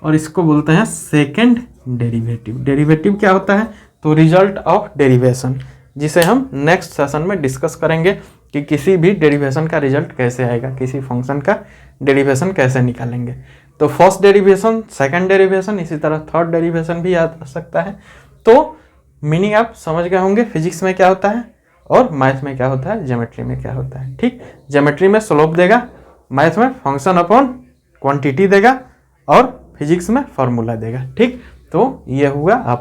और इसको बोलते हैं सेकेंड डेरिवेटिव। डेरिवेटिव क्या होता है, तो रिजल्ट ऑफ डेरिवेशन, जिसे हम नेक्स्ट सेशन में डिस्कस करेंगे कि किसी भी डेरिवेशन का रिजल्ट कैसे आएगा, किसी फंक्शन का डेरिवेशन कैसे निकालेंगे। तो फर्स्ट डेरिवेशन, सेकंड डेरिवेशन, इसी तरह थर्ड डेरिवेशन भी आ सकता है। तो मीनिंग आप समझ गए होंगे फिजिक्स में क्या होता है और मैथ में क्या होता है, ज्योमेट्री में क्या होता है। ठीक, ज्योमेट्री में स्लोप देगा, मैथ में फंक्शन अपॉन क्वांटिटी देगा और फिजिक्स में फॉर्मूला देगा। ठीक, तो ये हुआ आपका